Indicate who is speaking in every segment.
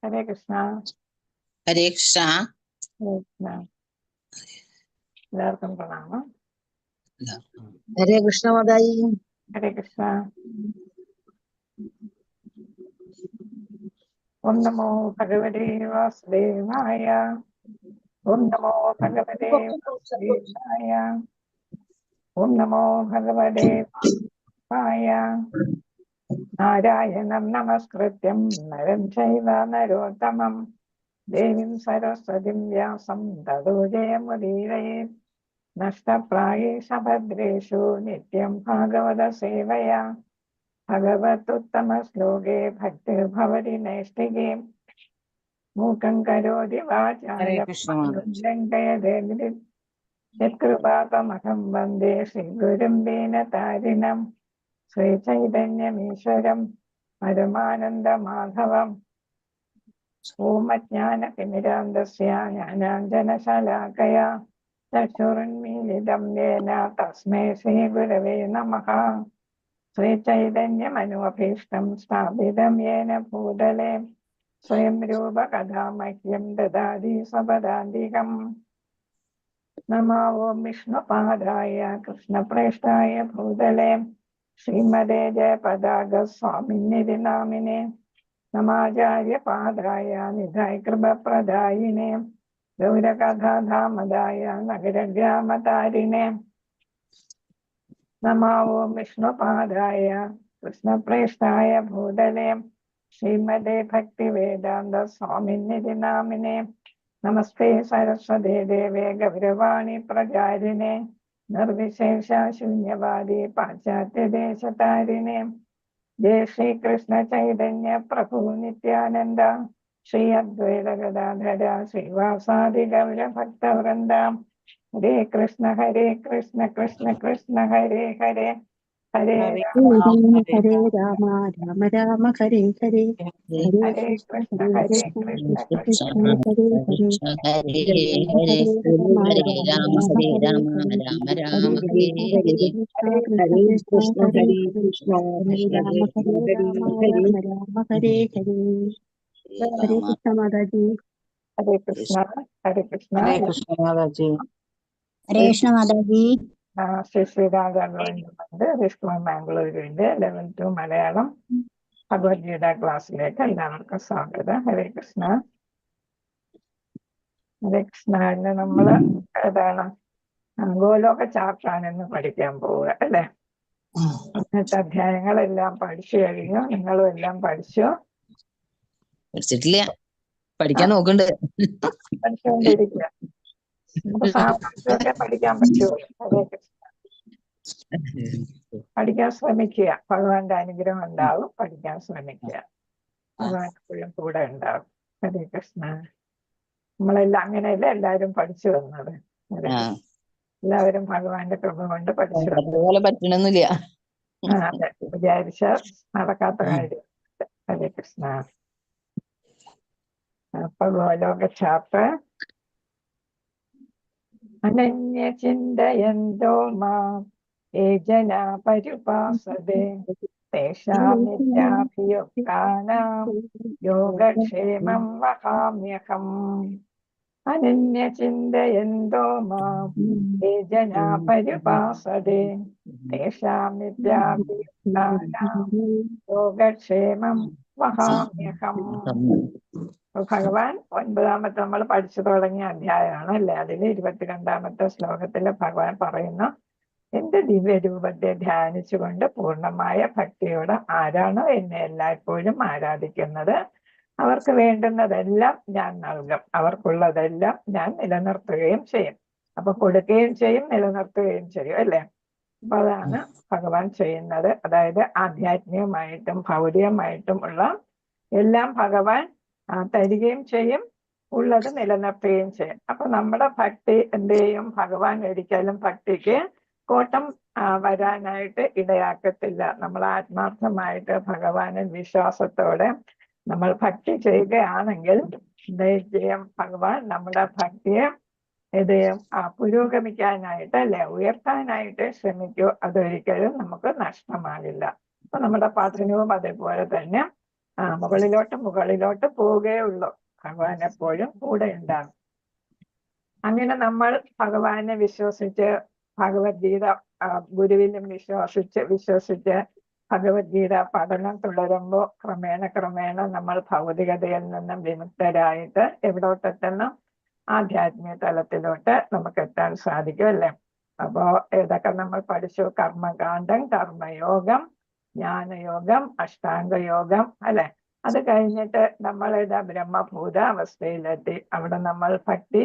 Speaker 1: ഹരേ കൃഷ്ണ.
Speaker 2: ഹരേ കൃഷ്ണ.
Speaker 1: എല്ലാവർക്കും പ്രണാമം.
Speaker 3: ഹരേ കൃഷ്ണ മാതാജി.
Speaker 1: ഹരേ കൃഷ്ണ. ഓം നമോ ഭഗവതേ വാസുദേവായ. ഓം നമോ ഭഗവതേ വാസുദേവായ. ഓം നമോ ഭഗവതേ വാസുദേവായ. നാരായണം നമസ്കൃത്യം നരം ചൈവ നരോത്തമം ദേവീം സരസ്വതീം വ്യാസം തതോ ജയമുദീരയേത്. നഷ്ടപ്രായേഷ ഭദ്രേഷു നിത്യം ഭാഗവത സേവയാ. ഭഗവതുത്തമ ശ്ലോകേ ഭക്തിർഭവതി നൈഷ്ഠികേ. മൂകം കരോതി വാചാലം ലംഘയതേ യത്കൃപാതമഹം വന്ദേ ശ്രീഗുരും ദീനതാരിണം. ശ്രീചൈതന്യമീശ്വരം പരമാനന്ദമാധവം. ഓമജ്ഞാനതിമിരാന്തസ്യ ജ്ഞാനാഞ്ജനശലാകയാ ചക്ഷുരുന്മീലിതം യേന തസ്മൈ ശ്രീഗുരവേ നമഃ. ശ്രീചൈതന്യമനുഭീഷ്ടം സ്ഥാപിതം യേന ഭൂതലേ സ്വയം രൂപ കഥാ മഹ്യം ദദാതി സ്വപദാന്തികം. നമോ ഓം വിഷ്ണുപാദായ കൃഷ്ണപ്രേഷ്ഠായ ഭൂതലേ ശ്രീമതേ ജയപതാക സ്വാമിന്നിധി നാമിനെ. നമാചാര്യപാദായ നിധായ കൃപപ്രദായിനെ ഗൗരകഥാധാമദായ നഗരഗ്രാമതാരിണേ. നമോ ഓം വിഷ്ണുപാദായ കൃഷ്ണപ്രേഷ്ഠായ ഭൂതലേ ശ്രീമതേ ഭക്തിവേദാന്ത സ്വാമിന്നിധി നാമിനെ. നമസ്തേ സരസ്വതേ ദേവേ ഗൗരവാണി പ്രചാരിണേ നിർവിശേഷ ശൂന്യവാദി പാശ്ചാത്യദേശതാരിണേ. ജയ ശ്രീകൃഷ്ണ ചൈതന്യ പ്രഭു നിത്യാനന്ദ ശ്രീ അദ്വൈത ഗദാധര ശ്രീവാസാദി ഗൗര ഭക്തവൃന്ദ. ഹരേ കൃഷ്ണ കൃഷ്ണ കൃഷ്ണ ഹരേ ഹരേ ഹരേ
Speaker 3: ഹരേ രാമ രാമ രാമ ഹരേ ഹരേ.
Speaker 1: ഹരേ കൃഷ്ണ കൃഷ്ണ
Speaker 2: കൃഷ്ണ
Speaker 3: ഹരേ ഹരേ.
Speaker 2: ഹരേ ഹരേ ഹരേ രാമ രാമ രാമ ഹരേ ഹരേ.
Speaker 3: ഹരേ കൃഷ്ണ ഹരേ കൃഷ്ണ ഹരേ രാമ രാമ ഹരേ ഹരേ. ഹരേ കൃഷ്ണ മാതാജി.
Speaker 1: ഹരേ കൃഷ്ണ കൃഷ്ണ
Speaker 4: ഹരേ കൃഷ്ണ മാതാജി.
Speaker 3: ഹരേ കൃഷ്ണ മാതാജി.
Speaker 1: ശ്രീ ശ്രീരാധാകൃഷ്ണനുണ്ട്, വിഷ്ണു മാംഗ്ലൂരുണ്ട്. 11th മലയാളം ഭഗവത്ഗീത ക്ലാസ്സിലേക്ക് എല്ലാവർക്കും സ്വാഗതം. ഹരേ കൃഷ്ണ. ഹരേ കൃഷ്ണ. ഇന്ന് നമ്മള് ഏതാണ് ഗോലോക ചാപ്റ്ററാണെന്ന് പഠിക്കാൻ പോവുക അല്ലെ. 18 അധ്യായങ്ങളെല്ലാം പഠിച്ചു കഴിഞ്ഞു. നിങ്ങളും എല്ലാം പഠിച്ചു?
Speaker 2: പഠിച്ചിട്ടില്ല, പഠിക്കാൻ നോക്കണ്ട്.
Speaker 1: പഠിച്ചുകൊണ്ടിരിക്കുക. സാമാന്യമൊക്കെ പഠിക്കാൻ പറ്റുമോ? ഹരേ കൃഷ്ണ. പഠിക്കാൻ ശ്രമിക്കുക. ഭഗവാന്റെ അനുഗ്രഹം ഉണ്ടാവും. പഠിക്കാൻ ശ്രമിക്കുക. ഭഗവാൻ എപ്പോഴും കൂടെ ഉണ്ടാവും. ഹരേ കൃഷ്ണ. നമ്മളെല്ലാം അങ്ങനെയല്ലേ എല്ലാവരും പഠിച്ചു വന്നത്. എല്ലാവരും ഭഗവാന്റെ കൃപ കൊണ്ട് പഠിച്ചു
Speaker 2: അതുപോലെ പറ്റണമെന്നില്ല.
Speaker 1: അതെ, വിചാരിച്ച നടക്കാത്ത കാര്യം. ഹരേ കൃഷ്ണ. അപ്പൊ ഗോലോക ചാപ്റ്റർ. അനന്യ ചിന്തയന്തോ മാം യേ ജനാ പര്യുപാസതേ തേഷാമിത്യാഭിയുക്താനാം യോഗക്ഷേമം വഹാമ്യഹം. അനന്യ ചിന്തയന്തോ മാം യേ ജനാ പര്യുപാസതേ തേഷാമിത്യാഭിയുക്താനാം യോഗക്ഷേമം വഹാമ്യഹം. ഭഗവാൻ 9ാമത്തെ നമ്മൾ പഠിച്ചു തുടങ്ങിയ അധ്യായമാണ് അല്ലെ. അതിൽ 22ാമത്തെ ശ്ലോകത്തില് ഭഗവാൻ പറയുന്നു, എന്റെ ദിവ്യരൂപത്തെ ധ്യാനിച്ചുകൊണ്ട് പൂർണ്ണമായ ഭക്തിയോടെ ആരാണോ എന്നെ എല്ലായ്പ്പോഴും ആരാധിക്കുന്നത് അവർക്ക് വേണ്ടുന്നതെല്ലാം ഞാൻ നൽകും. അവർക്കുള്ളതെല്ലാം ഞാൻ നിലനിർത്തുകയും ചെയ്യും. അപ്പൊ കൊടുക്കുകയും ചെയ്യും, നിലനിർത്തുകയും ചെയ്യും അല്ലെ. അപ്പൊ അതാണ് ഭഗവാൻ ചെയ്യുന്നത്. അതായത് ആധ്യാത്മികമായിട്ടും ഭൗതികമായിട്ടും ഉള്ള എല്ലാം ഭഗവാൻ തരികയും ചെയ്യും, ഉള്ളത് നിലനിർത്തുകയും ചെയ്യും. അപ്പൊ നമ്മുടെ ഭക്തി എന്ത് ചെയ്യും? ഭഗവാൻ ഒരിക്കലും ഭക്തിക്ക് കോട്ടം വരാനായിട്ട് ഇടയാക്കത്തില്ല. നമ്മൾ ആത്മാർത്ഥമായിട്ട് ഭഗവാനിൽ വിശ്വാസത്തോടെ നമ്മൾ ഭക്തി ചെയ്യുകയാണെങ്കിൽ ചെയ്യും ഭഗവാൻ നമ്മുടെ ഭക്തിയെ പുരോഗമിക്കാനായിട്ട് അല്ലെ ഉയർത്താനായിട്ട് ശ്രമിക്കൂ. അതൊരിക്കലും നമുക്ക് നഷ്ടമാകില്ല. അപ്പൊ നമ്മുടെ പഠനവും അതേപോലെ തന്നെ മുകളിലോട്ട് പോവുകയുള്ളൂ. ഭഗവാൻ എപ്പോഴും കൂടെ ഉണ്ടാകും. അങ്ങനെ നമ്മൾ ഭഗവാനെ വിശ്വസിച്ച് ഭഗവത്ഗീത ഗുരുവിലും വിശ്വസിച്ച് ഭഗവത്ഗീത പഠനം തുടരുമ്പോൾ ക്രമേണ നമ്മൾ ഭൗതികതയിൽ നിന്നും വിമുക്തരായിട്ട് എവിടോട്ടെത്തണം? ആധ്യാത്മിക തലത്തിലോട്ട് നമുക്ക് എത്താൻ സാധിക്കും അല്ലേ? അപ്പോ ഏതൊക്കെ നമ്മൾ പഠിച്ചു? കർമ്മകാന്ഡം, കർമ്മയോഗം, ജ്ഞാനയോഗം, അഷ്ടാംഗയോഗം അല്ലെ? അത് കഴിഞ്ഞിട്ട് നമ്മൾ ബ്രഹ്മഭൂത അവസ്ഥയിലെത്തി. അവിടെ നമ്മൾ ഭക്തി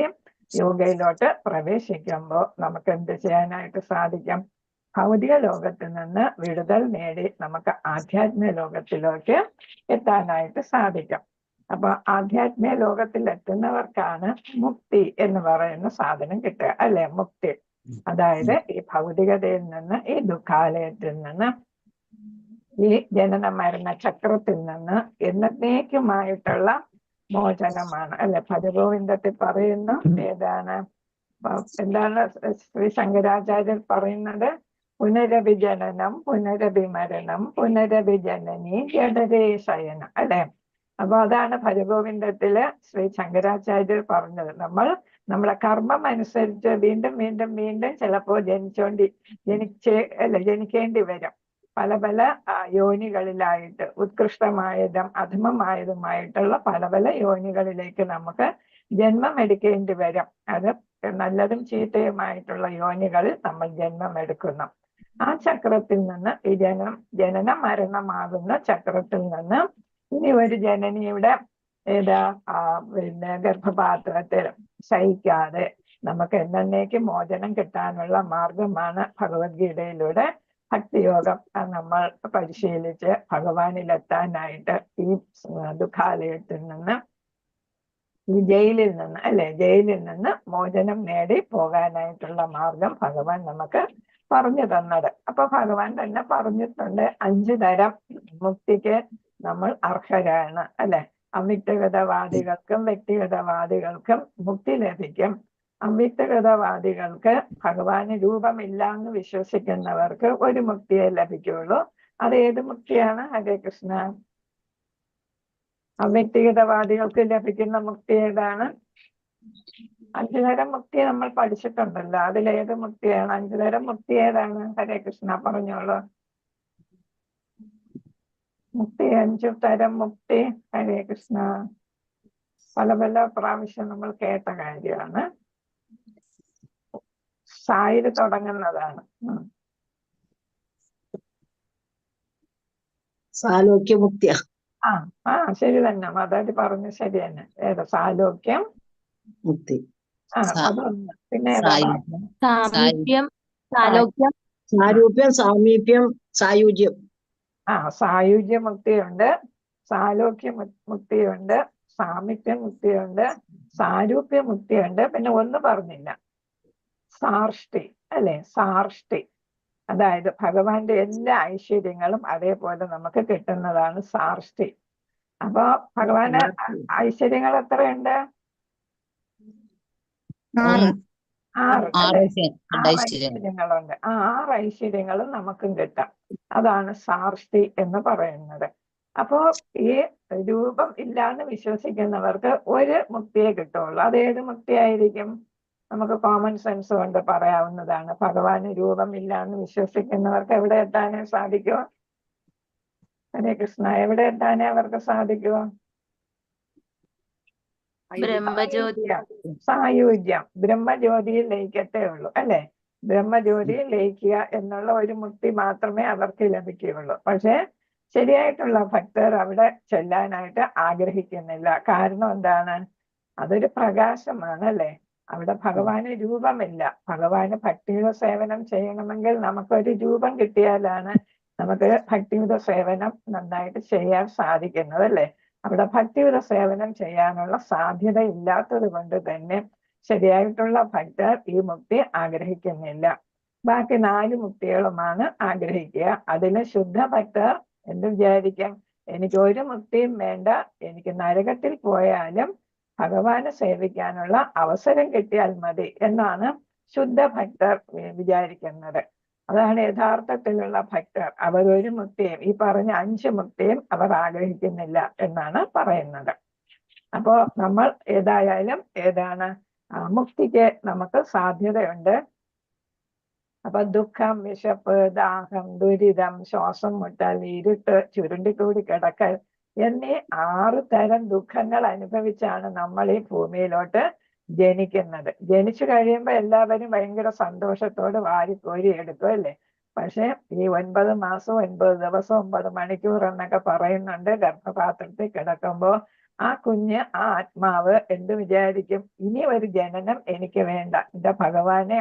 Speaker 1: യോഗയിലോട്ട് പ്രവേശിക്കുമ്പോൾ നമുക്ക് എന്ത് ചെയ്യാനായിട്ട് സാധിക്കും? ഭൗതിക ലോകത്തിൽ നിന്ന് വിടുതൽ നേടി നമുക്ക് ആധ്യാത്മിക ലോകത്തിലേക്ക് എത്താനായിട്ട് സാധിക്കും. അപ്പൊ ആധ്യാത്മിക ലോകത്തിൽ എത്തുന്നവർക്കാണ് മുക്തി എന്ന് പറയുന്ന സാധനം കിട്ടുക അല്ലെ? മുക്തി, അതായത് ഈ ഭൗതികതയിൽ നിന്ന്, ഈ ദുഃഖാലയത്തിൽ നിന്ന്, ഈ ജനന മരണ ചക്രത്തിൽ നിന്ന് എന്നേക്കുമായിട്ടുള്ള മോചനമാണ് അല്ലെ? ഭജഗോവിന്ദത്തിൽ പറയുന്നു എന്താണ് ശ്രീ ശങ്കരാചാര്യർ പറയുന്നത്? പുനരഭിജനനം, പുനരഭിമരണം, പുനരഭിജനനി ജഡരേ ശയനം അല്ലെ? അപ്പൊ അതാണ് ഭജഗോവിന്ദത്തില് ശ്രീ ശങ്കരാചാര്യർ പറഞ്ഞത്. നമ്മളെ കർമ്മം അനുസരിച്ച് വീണ്ടും വീണ്ടും വീണ്ടും ചിലപ്പോ ജനിക്കേണ്ടി വരും. പല പല യോനികളിലായിട്ട്, ഉത്കൃഷ്ടമായതും അധമമായതുമായിട്ടുള്ള പല പല യോനികളിലേക്ക് നമുക്ക് ജന്മം എടുക്കേണ്ടി വരും. അത് നല്ലതും ചീത്തയുമായിട്ടുള്ള യോനികളിൽ നമ്മൾ ജന്മം എടുക്കുന്നു. ആ ചക്രത്തിൽ നിന്ന്, ഈ ജനന മരണമാകുന്ന ചക്രത്തിൽ നിന്ന് ഇനി ഒരു ജനനിയുടെ ഗർഭപാത്രത്തിൽ ശയിക്കാതെ നമുക്ക് എന്നേക്ക് മോചനം കിട്ടാനുള്ള മാർഗമാണ് ഭഗവത്ഗീതയിലൂടെ ഭക്തിയോഗം. നമ്മൾ പരിശീലിച്ച് ഭഗവാനിലെത്താനായിട്ട് ഈ ദുഃഖാലയത്തിൽ നിന്ന്, ഈ ജയിലിൽ നിന്ന് മോചനം നേടി പോകാനായിട്ടുള്ള മാർഗം ഭഗവാൻ നമുക്ക് പറഞ്ഞു തന്നത്. അപ്പൊ ഭഗവാൻ തന്നെ പറഞ്ഞിട്ടുണ്ട് 5 തരം മുക്തിക്ക് നമ്മൾ അർഹരാണ് അല്ലെ? അവ്യക്തഗതവാദികൾക്കും വ്യക്തിഗതവാദികൾക്കും മുക്തി ലഭിക്കും. അവ്യക്തഗതവാദികൾക്ക് ഭഗവാന് രൂപമില്ല എന്ന് വിശ്വസിക്കുന്നവർക്ക് ഒരു മുക്തിയെ ലഭിക്കുള്ളൂ. അത് ഏത് മുക്തിയാണ്? ഹരേ കൃഷ്ണ. അവ്യക്തിഗതവാദികൾക്ക് ലഭിക്കുന്ന മുക്തി ഏതാണ്? 5 തരം മുക്തി നമ്മൾ പഠിച്ചിട്ടുണ്ടല്ലോ. അതിലേത് മുക്തിയാണ്? 5 തരം മുക്തി ഏതാണ്? ഹരേ കൃഷ്ണ പറഞ്ഞോളൂ. മുക്തി, 5 തരം മുക്തി. ഹരേ കൃഷ്ണ. പല പല പ്രാവശ്യം നമ്മൾ കേട്ട കാര്യമാണ്. സായില് തുടങ്ങുന്നതാണ്.
Speaker 3: സാലോക്യമുക്തിയ.
Speaker 1: ശരി തന്നെ, മാതാജി പറഞ്ഞു ശരി തന്നെ. സാലോക്യം
Speaker 3: മുക്തി.
Speaker 1: അതൊന്ന്. പിന്നെ
Speaker 3: സാമീപ്യം, സാലോക്യം, സാരൂപ്യം, സാമീപ്യം, സായുജ്യം.
Speaker 1: സായുജ്യ മുക്തിയുണ്ട്, സാലോക്യ മുക്തിയുണ്ട്, സാമീപ്യ മുക്തിയുണ്ട്, സാരൂപ്യ മുക്തിയുണ്ട്. പിന്നെ ഒന്ന് പറഞ്ഞില്ല, സാർഷ്ടി അല്ലെ? സാർഷ്ടി, അതായത് ഭഗവാന്റെ എല്ലാ ഐശ്വര്യങ്ങളും അതേപോലെ നമുക്ക് കിട്ടുന്നതാണ് സാർഷ്ടി. അപ്പൊ ഭഗവാന് ഐശ്വര്യങ്ങൾ എത്രയുണ്ട്? 6 ഐശ്വര്യങ്ങളുണ്ട്. 6 ഐശ്വര്യങ്ങളും നമുക്കും കിട്ടാം. അതാണ് സാർഷ്ടി എന്ന് പറയുന്നത്. അപ്പോ ഈ രൂപം ഇല്ലാന്ന് വിശ്വസിക്കുന്നവർക്ക് ഒരു മുക്തിയെ കിട്ടുള്ളൂ. അതേത് മുക്തിയായിരിക്കും? നമുക്ക് കോമൺ സെൻസ് കൊണ്ട് പറയാവുന്നതാണ്. ഭഗവാന് രൂപമില്ല എന്ന് വിശ്വസിക്കുന്നവർക്ക് എവിടെ എത്താനേ സാധിക്കുമോ? ഹരേ കൃഷ്ണ. എവിടെ എത്താനേ അവർക്ക് സാധിക്കുമോ? സായുജ്യം, ബ്രഹ്മജ്യോതിയിൽ ലയിക്കത്തേ ഉള്ളൂ അല്ലെ? ബ്രഹ്മജ്യോതിയിൽ ലയിക്കുക എന്നുള്ള ഒരു മുക്തി മാത്രമേ അവർക്ക് ലഭിക്കുകയുള്ളൂ. പക്ഷെ ശരിയായിട്ടുള്ള ഭക്തർ അവിടെ ചെല്ലാനായിട്ട് ആഗ്രഹിക്കുന്നില്ല. കാരണം എന്താണ്? അതൊരു പ്രകാശമാണ് അല്ലെ? അവിടെ ഭഗവാന് രൂപമില്ല. ഭഗവാന് ഭക്തിയുടെ സേവനം ചെയ്യണമെങ്കിൽ നമുക്കൊരു രൂപം കിട്ടിയാലാണ് നമുക്ക് ഭക്തിയുടെ സേവനം നന്നായിട്ട് ചെയ്യാൻ സാധിക്കുന്നത് അല്ലെ? അവിടെ ഭക്തിയുത സേവനം ചെയ്യാനുള്ള സാധ്യത ഇല്ലാത്തത് കൊണ്ട് തന്നെ ശരിയായിട്ടുള്ള ഭക്തർ ഈ മുക്തി ആഗ്രഹിക്കുന്നില്ല. ബാക്കി 4 മുക്തികളുമാണ് ആഗ്രഹിക്കുക. അതിന് ശുദ്ധ ഭക്തർ എന്ത് വിചാരിക്കും? എനിക്ക് ഒരു മുക്തിയും വേണ്ട, എനിക്ക് നരകത്തിൽ പോയാലും ഭഗവാനെ സേവിക്കാനുള്ള അവസരം കിട്ടിയാൽ മതി എന്നാണ് ശുദ്ധ ഭക്തർ വിചാരിക്കുന്നത്. അതാണ് യഥാർത്ഥത്തിലുള്ള ഭക്തർ. അവർ ഒരു മുക്തിയും, ഈ പറഞ്ഞ 5 മുക്തിയും അവർ ആഗ്രഹിക്കുന്നില്ല എന്നാണ് പറയുന്നത്. അപ്പോ നമ്മൾ ഏതായാലും ഏതാണ് മുക്തിക്ക് നമുക്ക് സാധ്യതയുണ്ട്. അപ്പൊ ദുഃഖം, വിശപ്പ്, ദാഹം, ദുരിതം, ശ്വാസം മുട്ടൽ, ഇരുട്ട്, ചുരുണ്ടിക്കൂടി കിടക്കൽ എന്നീ 6 തരം ദുഃഖങ്ങൾ അനുഭവിച്ചാണ് നമ്മൾ ഈ ഭൂമിയിലോട്ട് ജനിക്കുന്നത്. ജനിച്ചു കഴിയുമ്പോൾ എല്ലാവരും ഭയങ്കര സന്തോഷത്തോട് വാരിക്കോരി എടുക്കും അല്ലേ? പക്ഷെ ഈ 9 മാസം 9 ദിവസം 9 മണിക്കൂർ എന്നൊക്കെ പറയുന്നുണ്ട്. ഗർഭപാത്രത്തിൽ കിടക്കുമ്പോൾ ആ കുഞ്ഞ്, ആ ആത്മാവ് എന്ത് വിചാരിക്കും? ഇനി ഒരു ജനനം എനിക്ക് വേണ്ട, എന്റെ ഭഗവാനെ,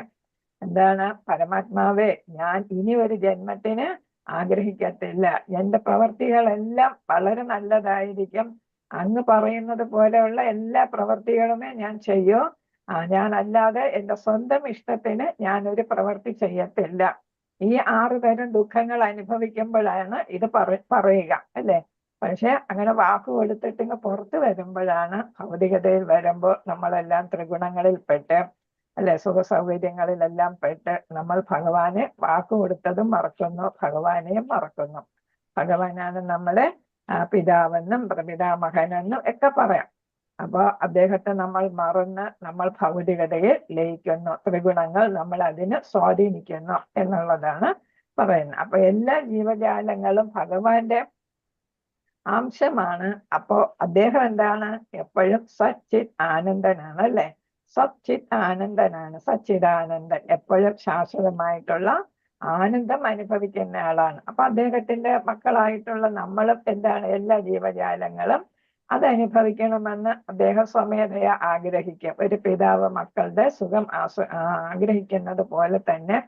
Speaker 1: എന്താണ് പരമാത്മാവേ, ഞാൻ ഇനി ഒരു ജന്മത്തിന് ആഗ്രഹിക്കത്തില്ല. എന്റെ പ്രവർത്തികളെല്ലാം വളരെ നല്ലതായിരിക്കും. അങ്ങ് പറയുന്നത് പോലെയുള്ള എല്ലാ പ്രവർത്തികളുമേ ഞാൻ ചെയ്യൂ. ഞാൻ അല്ലാതെ എന്റെ സ്വന്തം ഇഷ്ടത്തിന് ഞാൻ ഒരു പ്രവൃത്തി ചെയ്യത്തില്ല. ഈ 6 തരം ദുഃഖങ്ങൾ അനുഭവിക്കുമ്പോഴാണ് ഇത് പറയുക അല്ലേ? പക്ഷെ അങ്ങനെ വാക്ക് കൊടുത്തിട്ട് ഇങ്ങ് പുറത്ത് വരുമ്പോഴാണ്, ഭൗതികതയിൽ വരുമ്പോൾ നമ്മളെല്ലാം ത്രിഗുണങ്ങളിൽ പെട്ട് അല്ലെ, സുഖ സൗകര്യങ്ങളിലെല്ലാം പെട്ട് നമ്മൾ ഭഗവാനെ വാക്ക് കൊടുത്തതും മറക്കുന്നു, ഭഗവാനെയും മറക്കുന്നു. ഭഗവാനാണ് നമ്മളെ പിതാവെന്നും പ്രപിതാമഹനെന്നും ഒക്കെ പറയാം. അപ്പൊ അദ്ദേഹത്തെ നമ്മൾ മറന്ന് നമ്മൾ ഭൗതികതയിൽ ലയിക്കുന്നു, ത്രിഗുണങ്ങൾ നമ്മൾ അതിന് സ്വാധീനിക്കുന്നു എന്നുള്ളതാണ് പറയുന്നത്. അപ്പൊ എല്ലാ ജീവജാലങ്ങളും ഭഗവാന്റെ അംശമാണ്. അപ്പോ അദ്ദേഹം എന്താണ്? എപ്പോഴും സച്ചിത് ആനന്ദനാണ് അല്ലെ? സച്ചിത് ആനന്ദനാണ്, സച്ചിദാനന്ദൻ, എപ്പോഴും ശാശ്വതമായിട്ടുള്ള ആനന്ദം അനുഭവിക്കുന്ന ആളാണ്. അപ്പൊ അദ്ദേഹത്തിന്റെ മക്കളായിട്ടുള്ള നമ്മളും എന്താണ്? എല്ലാ ജീവജാലങ്ങളും അത് അനുഭവിക്കണമെന്ന് അദ്ദേഹം സ്വമേധയാ ആഗ്രഹിക്കും. ഒരു പിതാവ് മക്കളുടെ സുഖം ആഗ്രഹിക്കുന്നത് പോലെ തന്നെ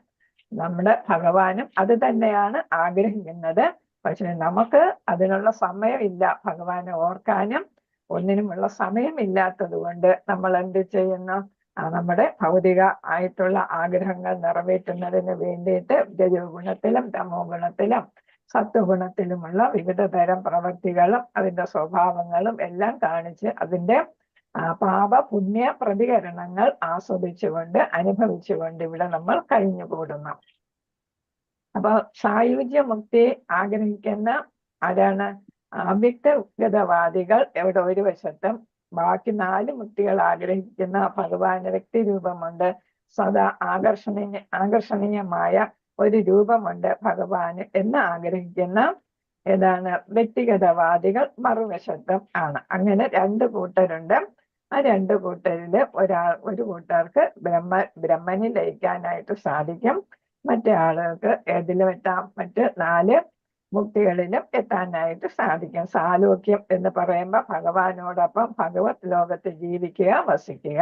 Speaker 1: നമ്മുടെ ഭഗവാനും അത് തന്നെയാണ് ആഗ്രഹിക്കുന്നത്. പക്ഷെ നമുക്ക് അതിനുള്ള സമയമില്ല, ഭഗവാനെ ഓർക്കാനും ഒന്നിനുമുള്ള സമയമില്ലാത്തത് കൊണ്ട് നമ്മൾ എന്ത് ചെയ്യുന്നു? നമ്മുടെ ഭൗതിക ആയിട്ടുള്ള ആഗ്രഹങ്ങൾ നിറവേറ്റുന്നതിന് വേണ്ടിയിട്ട് രജോ ഗുണത്തിലും തമോ ഗുണത്തിലും സത്വഗുണത്തിലുമുള്ള വിവിധ തരം പ്രവൃത്തികളും അതിന്റെ സ്വഭാവങ്ങളും എല്ലാം കാണിച്ച് അതിന്റെ പാപ പുണ്യ പ്രതികരണങ്ങൾ ആസ്വദിച്ചുകൊണ്ട് അനുഭവിച്ചുകൊണ്ട് ഇവിടെ നമ്മൾ കഴിഞ്ഞുകൂടുന്നു. അപ്പൊ സായുജ്യ മുക്തി ആഗ്രഹിക്കുന്ന ആരാണ്? അവ്യക്തഗതവാദികൾ എവിടെ ഒരു വശത്തും, ബാക്കി 4 മുക്തികൾ ആഗ്രഹിക്കുന്ന ഭഗവാന്റെ വ്യക്തി രൂപമുണ്ട്, സദാ ആകർഷണീയമായ ഒരു രൂപമുണ്ട് ഭഗവാന് എന്ന് ആഗ്രഹിക്കുന്ന ഏതാണ് വ്യക്തിഗതവാദികൾ മറുവശത്തും ആണ്. അങ്ങനെ 2 കൂട്ടരുണ്ട്. ആ 2 കൂട്ടരില് ഒരു കൂട്ടർക്ക് ബ്രഹ്മനിൽ ലയിക്കാനായിട്ട് സാധിക്കും, മറ്റേ ആളുകൾക്ക് ഏതിലും എത്താം, മറ്റ് 4 മുക്തികളിലും എത്താനായിട്ട് സാധിക്കും. സാലോക്യം എന്ന് പറയുമ്പോൾ ഭഗവാനോടൊപ്പം ഭഗവത് ലോകത്ത് ജീവിക്കുക, വസിക്കുക.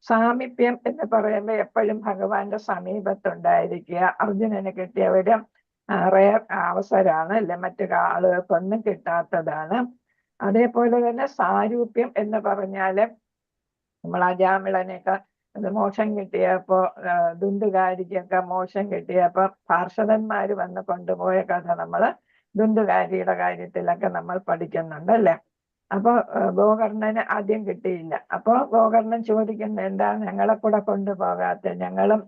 Speaker 1: സാമീപ്യം എന്ന് പറയുമ്പോൾ എപ്പോഴും ഭഗവാന്റെ സമീപത്തുണ്ടായിരിക്കുക. അർജുനന് കിട്ടിയ ഒരു റയർ അവസരമാണ് അല്ലെ, മറ്റു ആളുകൾക്കൊന്നും കിട്ടാത്തതാണ്. അതേപോലെ തന്നെ സാരൂപ്യം എന്ന് പറഞ്ഞാല് നമ്മൾ അജാമിളനെയൊക്കെ മോക്ഷം കിട്ടിയപ്പോ, ദുന്ദുകാരിക്കൊക്കെ മോക്ഷം കിട്ടിയപ്പോ പാർഷദന്മാര് വന്ന് കൊണ്ടുപോയ കഥ നമ്മള് ദുന്ദുകാരിയുടെ കാര്യത്തിലൊക്കെ നമ്മൾ പഠിക്കുന്നുണ്ട് അല്ലെ? അപ്പൊ ഗോകർണന് ആദ്യം കിട്ടിയില്ല. അപ്പൊ ഗോകർണൻ ചോദിക്കുന്ന, എന്താ ഞങ്ങളെ കൂടെ കൊണ്ടുപോകാത്ത? ഞങ്ങളും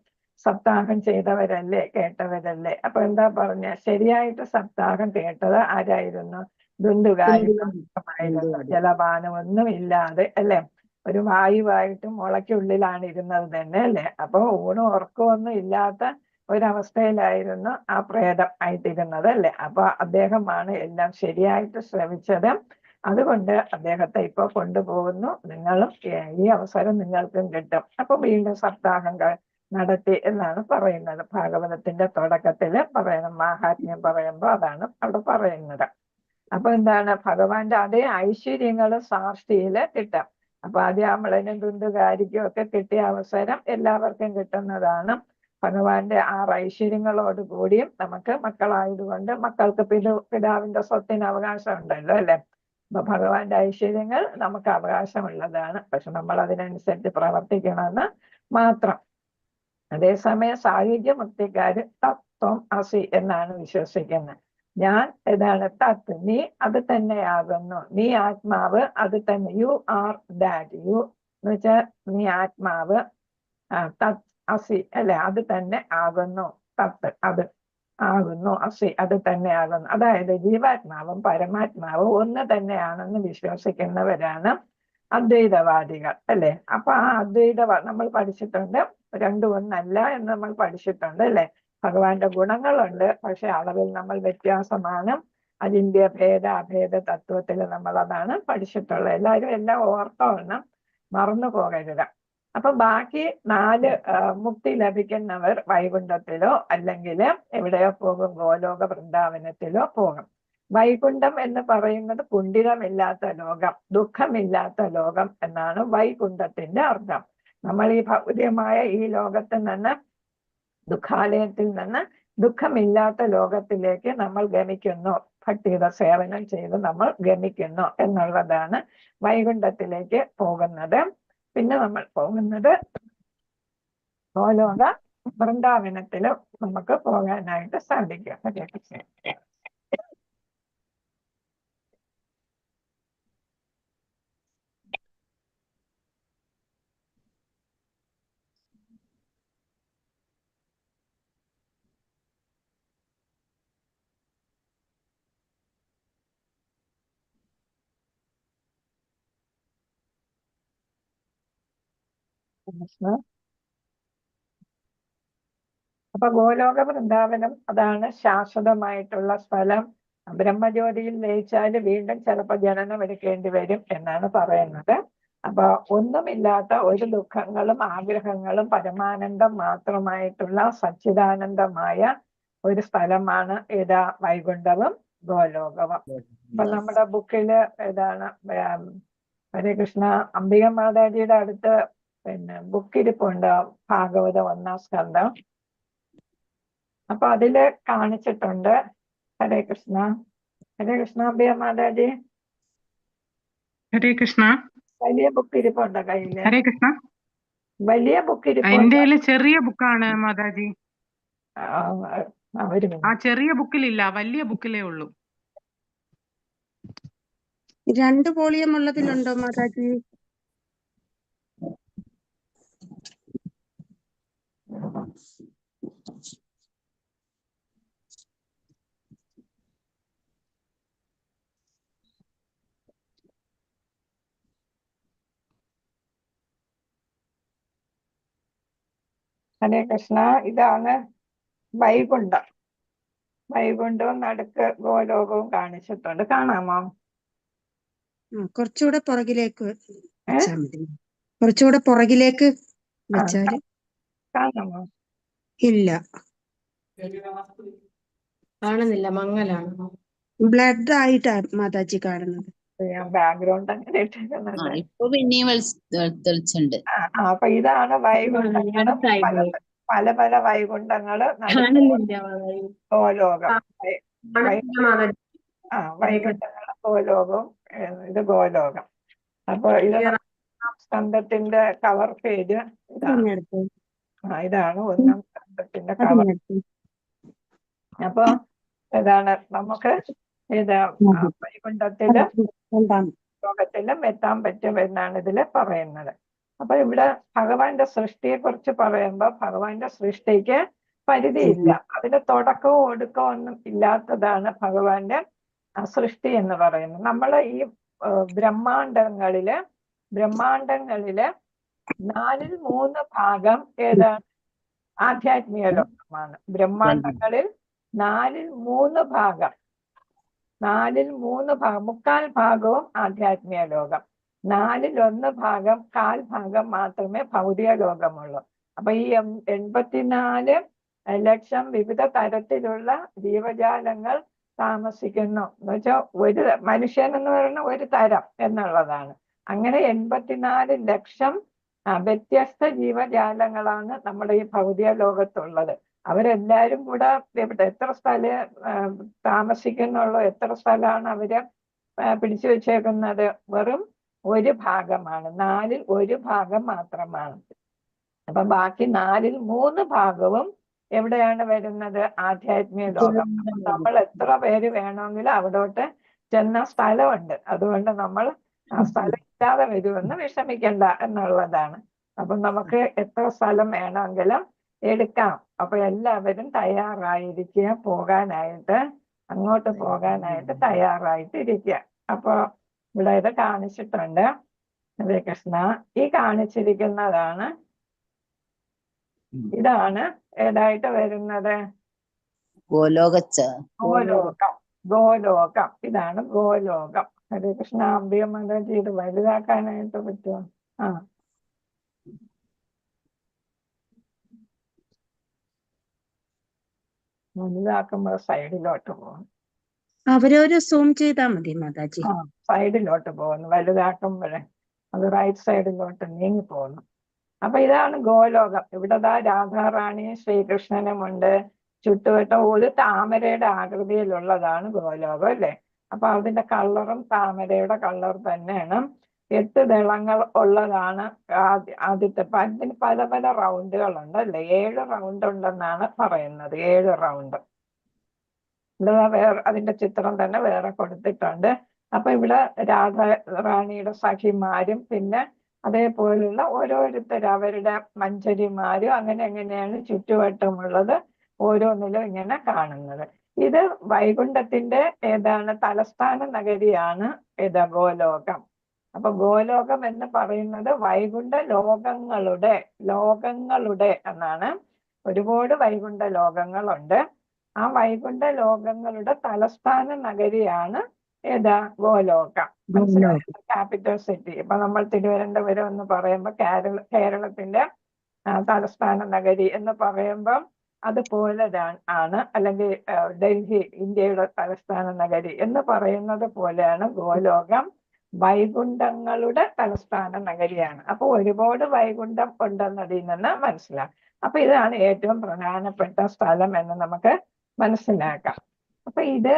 Speaker 1: സപ്താഹം ചെയ്തവരല്ലേ, കേട്ടവരല്ലേ? അപ്പൊ എന്താ പറഞ്ഞ? ശരിയായിട്ട് സപ്താഹം കേട്ടത് ആരായിരുന്നു? ദുന്ദുകാരി മാത്രമായിരുന്നു. ജലപാനം ഒന്നും ഇല്ലാതെ അല്ലെ, ഒരു വായുവായിട്ട് മുളയ്ക്കുള്ളിലാണ് ഇരുന്നത് തന്നെ അല്ലെ? അപ്പൊ ഊണും ഉറക്കമൊന്നും ഇല്ലാത്ത ഒരവസ്ഥയിലായിരുന്നു ആ പ്രേതം ആയിട്ടിരുന്നത് അല്ലെ? അപ്പൊ അദ്ദേഹമാണ് എല്ലാം ശരിയായിട്ട് ശ്രമിച്ചത്. അതുകൊണ്ട് അദ്ദേഹത്തെ ഇപ്പൊ കൊണ്ടുപോകുന്നു, നിങ്ങളും ഈ അവസരം നിങ്ങൾക്കും കിട്ടും. അപ്പൊ വീണ്ടും സപ്താഹം നടത്തി എന്നാണ് പറയുന്നത്. ഭാഗവതത്തിന്റെ തുടക്കത്തില് പറയുന്ന മാഹാത്മ്യം പറയുമ്പോൾ അതാണ് അവിടെ പറയുന്നത്. അപ്പൊ എന്താണ്? ഭഗവാന്റെ അതേ ഐശ്വര്യങ്ങള് സാഷ്ടിയില് കിട്ടാം. അപ്പൊ അദ്യാമളനും ദുന്ദുകാരിക്കും ഒക്കെ കിട്ടിയ അവസരം എല്ലാവർക്കും കിട്ടുന്നതാണ്. ഭഗവാന്റെ 6 ഐശ്വര്യങ്ങളോട് കൂടിയും നമുക്ക് മക്കളായതുകൊണ്ട് മക്കൾക്ക് പിതാവിന്റെ സ്വത്തിന് അവകാശം ഉണ്ടല്ലോ അല്ലെ? അപ്പൊ ഭഗവാന്റെ ഐശ്വര്യങ്ങൾ നമുക്ക് അവകാശമുള്ളതാണ്, പക്ഷെ നമ്മൾ അതിനനുസരിച്ച് പ്രവർത്തിക്കണമെന്ന് മാത്രം. അതേസമയം സായുജ്യ മുക്തിക്കാര് തത്വം അസി എന്നാണ് വിശ്വസിക്കുന്നത്. ഞാൻ തത്ത്, നീ അത് തന്നെയാകുന്നു, നീ ആത്മാവ് അത് തന്നെ, യു ആർ ദാറ്റ്, യു എന്ന് വെച്ചാൽ നീ ആത്മാവ്, തത് അസി അല്ലെ, അത് തന്നെ ആകുന്നു, തത്ത് അത് ആകുന്നു, അസി അത് തന്നെ ആകുന്നു. അതായത് ജീവാത്മാവും പരമാത്മാവും ഒന്ന് തന്നെയാണെന്ന് വിശ്വസിക്കുന്നവരാണ് അദ്വൈതവാദികൾ അല്ലെ. അപ്പൊ ആ നമ്മൾ പഠിച്ചിട്ടുണ്ട്, രണ്ടും ഒന്നല്ല എന്ന് നമ്മൾ പഠിച്ചിട്ടുണ്ട് അല്ലെ. ഭഗവാന്റെ ഗുണങ്ങളുണ്ട്, പക്ഷെ അളവിൽ നമ്മൾ വ്യത്യാസമാണ്. അതിന്റെ ഭേദാഭേദ തത്വത്തിൽ നമ്മൾ അതാണ് പഠിച്ചിട്ടുള്ളത്. എല്ലാവരും എല്ലാം ഓർത്തോണം, മറന്നു പോകരുത്. അപ്പൊ ബാക്കി 4 മുക്തി ലഭിക്കുന്നവർ വൈകുണ്ഠത്തിലോ അല്ലെങ്കിൽ എവിടെയോ പോകും, ഗോലോക വൃന്ദാവനത്തിലോ പോകും. വൈകുണ്ഠം എന്ന് പറയുന്നത് കുണ്ഠിതമില്ലാത്ത ലോകം, ദുഃഖമില്ലാത്ത ലോകം എന്നാണ് വൈകുണ്ഠത്തിന്റെ അർത്ഥം. നമ്മൾ ഈ ഭൗതികമായ ഈ ലോകത്തിൽ നിന്ന്, ദുഃഖാലയത്തിൽ നിന്ന് ദുഃഖമില്ലാത്ത ലോകത്തിലേക്ക് നമ്മൾ ഗമിക്കുന്നു, ഭക്തിയുടെ സേവനം ചെയ്ത് നമ്മൾ ഗമിക്കുന്നു എന്നുള്ളതാണ് വൈകുണ്ഠത്തിലേക്ക് പോകുന്നത്. പിന്നെ നമ്മൾ പോകുന്നത് ഗോലോക വൃന്ദാവനത്തിലും നമുക്ക് പോകാനായിട്ട് സാധിക്കും. അപ്പൊ ഗോലോക വൃന്ദാവനം അതാണ് ശാശ്വതമായിട്ടുള്ള സ്ഥലം. ബ്രഹ്മജ്യോതിയിൽ ലയിച്ചാൽ വീണ്ടും ചിലപ്പോൾ ജനനം എടുക്കേണ്ടി വരും എന്നാണ് പറയുന്നത്. അപ്പൊ ഒന്നുമില്ലാത്ത ഒരു ദുഃഖങ്ങളും ആഗ്രഹങ്ങളും പരമാനന്ദം മാത്രമായിട്ടുള്ള സച്ചിദാനന്ദമായ ഒരു സ്ഥലമാണ് ഏതാ, വൈകുണ്ഠവും ഗോലോകവും. അപ്പൊ നമ്മുടെ ബുക്കില് ഏതാണ്, ഹരേ കൃഷ്ണ, അംബിക മാതാജിയുടെ അടുത്ത് ബുക്കിരിപ്പുണ്ട്, ഭാഗവതം 1-ാം സ്കന്ധം. അപ്പൊ അതില് കാണിച്ചിട്ടുണ്ട്. ഹരേ കൃഷ്ണ, ഹരേ കൃഷ്ണ. അംബിക മാതാജി,
Speaker 4: ഹരേ കൃഷ്ണ.
Speaker 1: വലിയ ബുക്ക് ഇരിപ്പുണ്ടോ കയ്യില്?
Speaker 4: ഹരേ കൃഷ്ണ.
Speaker 1: വലിയ ബുക്ക് ഇരിപ്പുണ്ട്.
Speaker 4: എന്റെ ചെറിയ ബുക്കാണ് മാതാജി. ആ ചെറിയ ബുക്കിലില്ല, വലിയ ബുക്കിലേ ഉള്ളൂ.
Speaker 3: 2 വോളിയം ഉള്ളതിലുണ്ടോ മാതാജി?
Speaker 1: ഹരേ കൃഷ്ണ. ഇതാണ് വൈകുണ്ഠം. വൈകുണ്ഠവും നടുക്ക് ഗോലോകവും കാണിച്ചിട്ടുണ്ട്. കാണാമോ?
Speaker 3: കുറച്ചുകൂടെ പുറകിലേക്ക് വെച്ചാൽ മതി. കുറച്ചുകൂടെ പുറകിലേക്ക് വെച്ചാല്.
Speaker 1: കാണാമോ?
Speaker 3: ഇല്ല,
Speaker 5: കാണുന്നില്ല, മങ്ങലാണ്.
Speaker 3: ബ്ലഡ് ആയിട്ടാ മാതാജി കാണുന്നത്.
Speaker 1: ഞാൻ ബാക്ക്ഗ്രൗണ്ട് അങ്ങനെ ഇട്ടിരുന്നുണ്ട്.
Speaker 2: ഇപ്പൊ പിന്നെയും തെളിച്ചുണ്ട്.
Speaker 1: അപ്പൊ ഇതാണ് വൈകുണ്ഠങ്ങള്, പല പല വൈകുണ്ഠങ്ങള്, ഗോലോകം. വൈകുണ്ഠങ്ങള് ഗോലോകവും, ഇത് ഗോലോകം. അപ്പൊ ഇത് സ്കന്ധത്തിന്റെ കവർ പേജ് ഇതാണ്. ഇതാണ് 1-ാം സ്കന്ധത്തിന്റെ കവർ. അപ്പൊ ഇതാണ് നമുക്ക് വൈകുണ്ഠത്തിലും ലോകത്തിലും എത്താൻ പറ്റും എന്നാണ് ഇതില് പറയുന്നത്. അപ്പൊ ഇവിടെ ഭഗവാന്റെ സൃഷ്ടിയെ കുറിച്ച് പറയുമ്പോൾ ഭഗവാന്റെ സൃഷ്ടിക്ക് പരിധിയില്ല, അതിന് തുടക്കവും ഒടുക്കവും ഒന്നും ഇല്ലാത്തതാണ് ഭഗവാന്റെ സൃഷ്ടി എന്ന് പറയുന്നത്. നമ്മള് ഈ ബ്രഹ്മാണ്ടങ്ങളില് 4-ൽ 3 ഭാഗം ഏതാണ്? ആധ്യാത്മിക ലോകമാണ്. ബ്രഹ്മാണ്ടങ്ങളിൽ 4-ൽ 3 ഭാഗം, 3/4 ഭാഗവും ആധ്യാത്മിക ലോകം, 4-ൽ 1 ഭാഗം, 1/4 ഭാഗം മാത്രമേ ഭൗതിക ലോകമുള്ളൂ. അപ്പൊ ഈ 84 ലക്ഷം വിവിധ തരത്തിലുള്ള ജീവജാലങ്ങൾ താമസിക്കുന്നു എന്ന് വെച്ചാൽ ഒരു മനുഷ്യൻ എന്ന് പറയുന്ന ഒരു തരം എന്നുള്ളതാണ്. അങ്ങനെ 84 ലക്ഷം വ്യത്യസ്ത ജീവജാലങ്ങളാണ് നമ്മുടെ ഈ ഭൗതിക ലോകത്തുള്ളത്. അവരെല്ലാരും കൂടെ എത്ര സ്ഥലം താമസിക്കുന്നുള്ളൂ, എത്ര സ്ഥലമാണ് അവര് പിടിച്ചു വെച്ചേക്കുന്നത് വെറും ഒരു ഭാഗമാണ്, 4-ൽ 1 ഭാഗം മാത്രമാണ്. അപ്പൊ ബാക്കി 4-ൽ 3 ഭാഗവും എവിടെയാണ് വരുന്നത്? ആധ്യാത്മിക ലോകം. അപ്പൊ നമ്മൾ എത്ര പേര് വേണമെങ്കിലും അവിടോട്ട് ചെന്ന സ്ഥലമുണ്ട്. അതുകൊണ്ട് നമ്മൾ ആ സ്ഥലം ഇല്ലാതെ വരുമെന്ന് വിഷമിക്കണ്ട എന്നുള്ളതാണ്. അപ്പൊ നമുക്ക് എത്ര സ്ഥലം വേണമെങ്കിലും എടുക്കാം. അപ്പൊ എല്ലാവരും തയ്യാറായിരിക്കുക, പോകാനായിട്ട്, അങ്ങോട്ട് പോകാനായിട്ട് തയ്യാറായിട്ട് ഇരിക്കുക. അപ്പൊ ഇവിടെ ഇത് കാണിച്ചിട്ടുണ്ട്. ഹരേ കൃഷ്ണ. ഈ കാണിച്ചിരിക്കുന്നതാണ്, ഇതാണ് ഏതായിട്ട് വരുന്നത്?
Speaker 2: ഗോലോകച്ച
Speaker 1: ഗോലോകം. ഗോലോകം, ഇതാണ് ഗോലോകം. ഹരേ കൃഷ്ണ. അമ്പിക മാതാജി ഇത് വലുതാക്കാനായിട്ട് പറ്റുമോ? ആ, വലുതാക്കുമ്പോൾ സൈഡിലോട്ട് പോകും.
Speaker 3: അവരൊരു സൂം ചെയ്താൽ മതി മാതാജി.
Speaker 1: ആ, സൈഡിലോട്ട് പോകുന്നു. വലുതാക്കുമ്പോഴേ അത് റൈറ്റ് സൈഡിലോട്ട് നീങ്ങി പോകുന്നു. അപ്പൊ ഇതാണ് ഗോലോകം. ഇവിടെ രാധാറാണിയും ശ്രീകൃഷ്ണനുമുണ്ട്. ചുറ്റുവട്ടം ഒരു താമരയുടെ ആകൃതിയിലുള്ളതാണ് ഗോലോകം, അല്ലേ? അപ്പൊ അതിന്റെ കളറും താമരയുടെ കളർ തന്നെയാണ്. 8 ദളങ്ങൾ ഉള്ളതാണ് ആദ്യത്തെ. അതിന് പല പല റൗണ്ടുകളുണ്ട്, അല്ലേ? 7 റൗണ്ട് ഉണ്ടെന്നാണ് പറയുന്നത്. 7 റൗണ്ട്. ഇവിടെ വേറെ അതിന്റെ ചിത്രം തന്നെ വേറെ കൊടുത്തിട്ടുണ്ട്. അപ്പൊ ഇവിടെ രാധാറാണിയുടെ സഖിമാരും പിന്നെ അതേപോലുള്ള ഓരോരുത്തർ അവരുടെ മഞ്ചരിമാരും അങ്ങനെയാണ് ചുറ്റുവട്ടമുള്ളത് ഓരോന്നിലും ഇങ്ങനെ കാണുന്നത്. ഇത് വൈകുണ്ഠത്തിന്റെ ഏതാണ്? തലസ്ഥാന നഗരിയാണ് ഗോലോകം. അപ്പൊ ഗോലോകം എന്ന് പറയുന്നത് വൈകുണ്ഠ ലോകങ്ങളുടെ എന്നാണ്. ഒരുപാട് വൈകുണ്ഠ ലോകങ്ങളുണ്ട്. ആ വൈകുണ്ഠ ലോകങ്ങളുടെ തലസ്ഥാന നഗരിയാണ് ഗോലോകം. മനസ്സിലായോ? Capital city. ഇപ്പൊ നമ്മൾ തിരുവനന്തപുരം എന്ന് പറയുമ്പോൾ കേരളത്തിന്റെ തലസ്ഥാന നഗരി എന്ന് പറയുമ്പം അതുപോലെ ആണ്. അല്ലെങ്കിൽ ഡൽഹി ഇന്ത്യയുടെ തലസ്ഥാന നഗരി എന്ന് പറയുന്നത് പോലെയാണ് ഗോലോകം വൈകുണ്ഠങ്ങളുടെ തലസ്ഥാന നഗരിയാണ്. അപ്പൊ ഒരുപാട് വൈകുണ്ഠം ഉണ്ടെന്നതിൽ നിന്ന് മനസ്സിലാക്കാം. അപ്പൊ ഇതാണ് ഏറ്റവും പ്രധാനപ്പെട്ട സ്ഥലം എന്ന് നമുക്ക് മനസ്സിലാക്കാം. അപ്പൊ ഇത്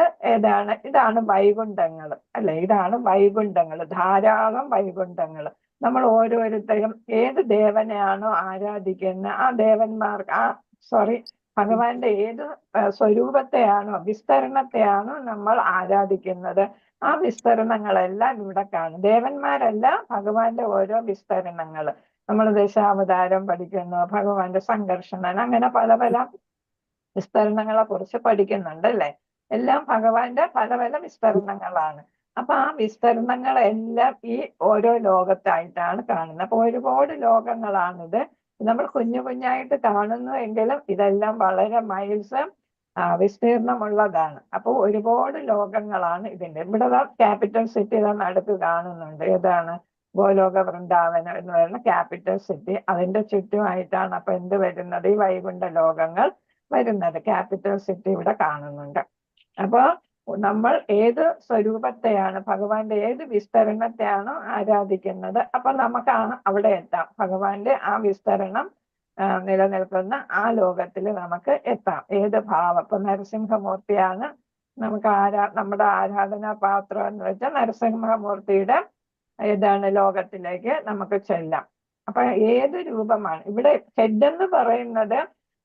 Speaker 1: ഇതാണ് വൈകുണ്ഠങ്ങൾ, അല്ലെ? ഇതാണ് വൈകുണ്ഠങ്ങൾ. ധാരാളം വൈകുണ്ഠങ്ങൾ. നമ്മൾ ഓരോരുത്തരും ഏത് ദേവനെയാണോ ആരാധിക്കുന്നത് ആ ഭഗവാന്റെ ഏത് സ്വരൂപത്തെയാണോ വിസ്തരണത്തെയാണോ നമ്മൾ ആരാധിക്കുന്നത് ആ വിസ്തരണങ്ങളെല്ലാം ഇവിടെ കാണും. ദേവന്മാരല്ല, ഭഗവാന്റെ ഓരോ വിസ്തരണങ്ങൾ. നമ്മൾ ദശാവതാരം പഠിക്കുന്നു, ഭഗവാന്റെ സംഘർഷണൻ, അങ്ങനെ പല പല വിസ്തരണങ്ങളെ കുറിച്ച് പഠിക്കുന്നുണ്ട്, അല്ലേ? എല്ലാം ഭഗവാന്റെ പല പല വിസ്തരണങ്ങളാണ്. അപ്പൊ ആ വിസ്തരണങ്ങളെല്ലാം ഈ ഓരോ ലോകത്തായിട്ടാണ് കാണുന്നത്. അപ്പൊ ഒരുപാട് ലോകങ്ങളാണിത്. നമ്മൾ കുഞ്ഞു കുഞ്ഞായിട്ട് കാണുന്നു എങ്കിലും ഇതെല്ലാം വളരെ മൈൽസ് വിസ്തീർണമുള്ളതാണ്. അപ്പോൾ ഒരുപാട് ലോകങ്ങളാണ് ഇതിന്റെ. ഇവിടെ ക്യാപിറ്റൽ സിറ്റി അടുത്ത് കാണുന്നുണ്ട്. ഏതാണ്? ഗോലോക വൃന്ദാവനം എന്ന് പറയുന്ന ക്യാപിറ്റൽ സിറ്റി. അതിന്റെ ചുറ്റുമായിട്ടാണ് അപ്പൊ എന്ത് വരുന്നത്? ഈ വൈകുണ്ഠ ലോകങ്ങൾ വരുന്നത്. ക്യാപിറ്റൽ സിറ്റി ഇവിടെ കാണുന്നുണ്ട്. അപ്പൊ നമ്മൾ ഏത് സ്വരൂപത്തെയാണ്, ഭഗവാന്റെ ഏത് വിസ്തരണത്തെയാണോ ആരാധിക്കുന്നത് അപ്പൊ നമുക്ക് അവിടെ എത്താം. ഭഗവാന്റെ ആ വിസ്തരണം നിലനിൽക്കുന്ന ആ ലോകത്തിൽ നമുക്ക് എത്താം. ഏത് ഭാവം. ഇപ്പൊ നരസിംഹമൂർത്തിയാണ് നമുക്ക് നമ്മുടെ ആരാധനാ പാത്രം എന്ന് വെച്ചാൽ നരസിംഹമൂർത്തിയുടെ ലോകത്തിലേക്ക് നമുക്ക് ചെല്ലാം. അപ്പൊ ഏത് രൂപമാണ് ഇവിടെ? ഹെഡ് എന്ന് പറയുന്നത്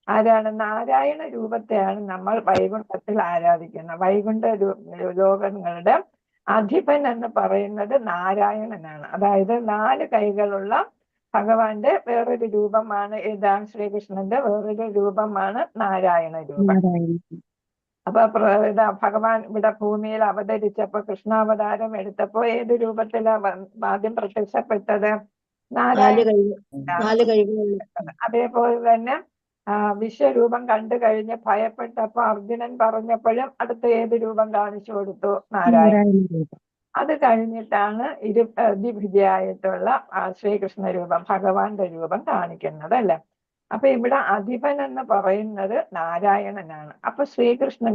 Speaker 1: ആരാണ്? നാരായണ രൂപത്തെയാണ് നമ്മൾ വൈകുണ്ഠത്തിൽ ആരാധിക്കുന്നത്. വൈകുണ്ഠ ലോകങ്ങളുടെ അധിപൻ എന്ന് പറയുന്നത് നാരായണനാണ്. അതായത് 4 കൈകളുള്ള ഭഗവാന്റെ വേറൊരു രൂപമാണ് ശ്രീകൃഷ്ണന്റെ വേറൊരു രൂപമാണ് നാരായണ രൂപം. അപ്പൊ ഭഗവാൻ ഇവിടെ ഭൂമിയിൽ അവതരിച്ചപ്പോ, കൃഷ്ണാവതാരം എടുത്തപ്പോ ഏത് രൂപത്തിലാണ് ആദ്യം പ്രത്യക്ഷപ്പെട്ടത്? നാരായണ. അതേപോലെ തന്നെ വിശ്വരൂപം കണ്ടു കഴിഞ്ഞ് ഭയപ്പെട്ടപ്പോ അർജുനൻ പറഞ്ഞപ്പോഴും അടുത്ത ഏത് രൂപം കാണിച്ചു കൊടുത്തു? നാരായണ. അത് കഴിഞ്ഞിട്ടാണ് ദ്വിഭുജിയായിട്ടുള്ള ശ്രീകൃഷ്ണ രൂപം, ഭഗവാന്റെ രൂപം കാണിക്കുന്നത്, അല്ലെ? അപ്പൊ ഇവിടെ അധിപൻ എന്ന് പറയുന്നത് നാരായണനാണ്. അപ്പൊ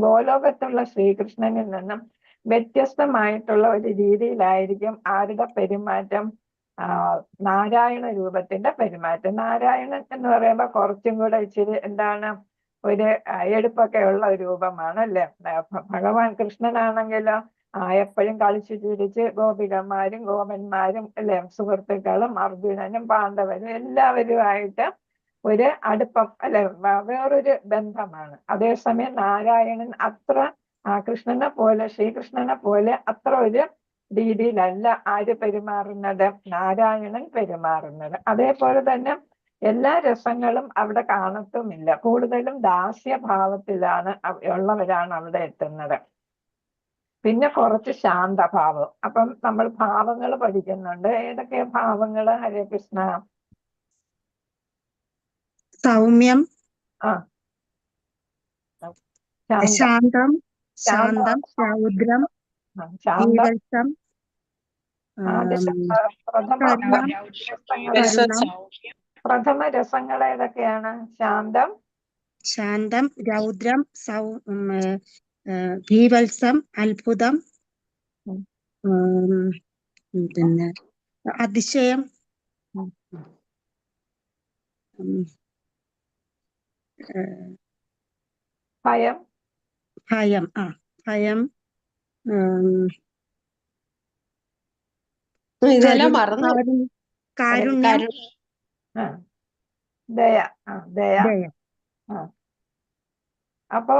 Speaker 1: ഗോലോകത്തുള്ള ശ്രീകൃഷ്ണനിൽ നിന്നും വ്യത്യസ്തമായിട്ടുള്ള ഒരു രീതിയിലായിരിക്കും ആരുടെ പെരുമാറ്റം? നാരായണ രൂപത്തിന്റെ പെരുമാറ്റം. നാരായണൻ എന്ന് പറയുമ്പോൾ കുറച്ചും കൂടെ ഇച്ചിരി ഒരു എടുപ്പൊക്കെ ഉള്ള രൂപമാണ്, അല്ലെ? ഭഗവാൻ കൃഷ്ണനാണെങ്കിലോ എപ്പോഴും കളിച്ചു ചിരിച്ച് ഗോപികന്മാരും ഗോപന്മാരും അല്ലെ സുഹൃത്തുക്കളും അർജുനനും പാണ്ഡവരും എല്ലാവരുമായിട്ട് ഒരു അടുപ്പം അല്ലെ വേറൊരു ബന്ധമാണ്. അതേസമയം നാരായണൻ അത്ര കൃഷ്ണനെ പോലെ ശ്രീകൃഷ്ണനെ പോലെ അത്ര ഒരു രീതിയിലല്ല ആര് പെരുമാറുന്നത്, നാരായണൻ പെരുമാറുന്നത്. അതേപോലെ തന്നെ എല്ലാ രസങ്ങളും അവിടെ കാണത്തുമില്ല. കൂടുതലും ദാസ്യഭാവത്തിലാണ് ഉള്ളവരാണ് അവിടെ എത്തുന്നത്. പിന്നെ കുറച്ച് ശാന്തഭാവം. അപ്പം നമ്മൾ ഭാവങ്ങൾ പഠിക്കുന്നുണ്ട്. ഏതൊക്കെ ഭാവങ്ങള് ഹരേ കൃഷ്ണ?
Speaker 3: സൗമ്യം,
Speaker 1: ആ ശാന്തം
Speaker 3: ശാന്തം,
Speaker 1: ശാന്തം
Speaker 3: രൗദ്രം,
Speaker 1: ശാന്തം
Speaker 3: ബീഭത്സം,
Speaker 1: പ്രഥമ
Speaker 3: കരുണം, കരുണം,
Speaker 1: പ്രഥമ രസങ്ങൾ ഏതൊക്കെയാണ്?
Speaker 3: ശാന്തം, രൗദ്രം, ബീഭത്സം, അത്ഭുതം, പിന്നെ അതിശയം,
Speaker 1: ഭയം,
Speaker 3: ഭയം, ഭയം,
Speaker 5: ഇതെല്ലാം മറന്നു.
Speaker 3: കാരുണ്യം,
Speaker 1: ദയ. ദയ.
Speaker 3: ദയ.
Speaker 1: അപ്പോ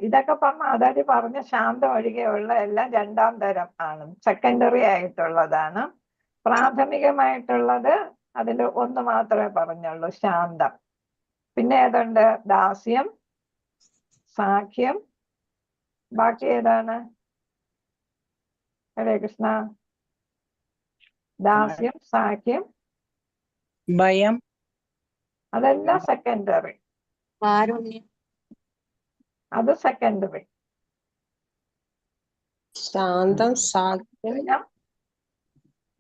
Speaker 1: ഇതൊക്കെ അതായത് പറഞ്ഞ ശാന്തം ഒഴികെയുള്ള എല്ലാം രണ്ടാം തരം ആണ്, സെക്കൻഡറി ആയിട്ടുള്ളതാണ്. പ്രാഥമികമായിട്ടുള്ളത് അതിൽ ഒന്ന് മാത്രമേ പറഞ്ഞുള്ളൂ, ശാന്തം. പിന്നെ ഏതുണ്ട്? ദാസ്യം, സാഖ്യം, ബാക്കി ഏതാണ് ഹരേ കൃഷ്ണ? ദാസ്യം, സാഖ്യം,
Speaker 2: ഭയം,
Speaker 1: അതെല്ലാം സെക്കൻഡറി.
Speaker 5: കാരുണ്യം,
Speaker 1: അത് സെക്കൻഡറി.
Speaker 5: ശാന്തം, സാഖ്യം,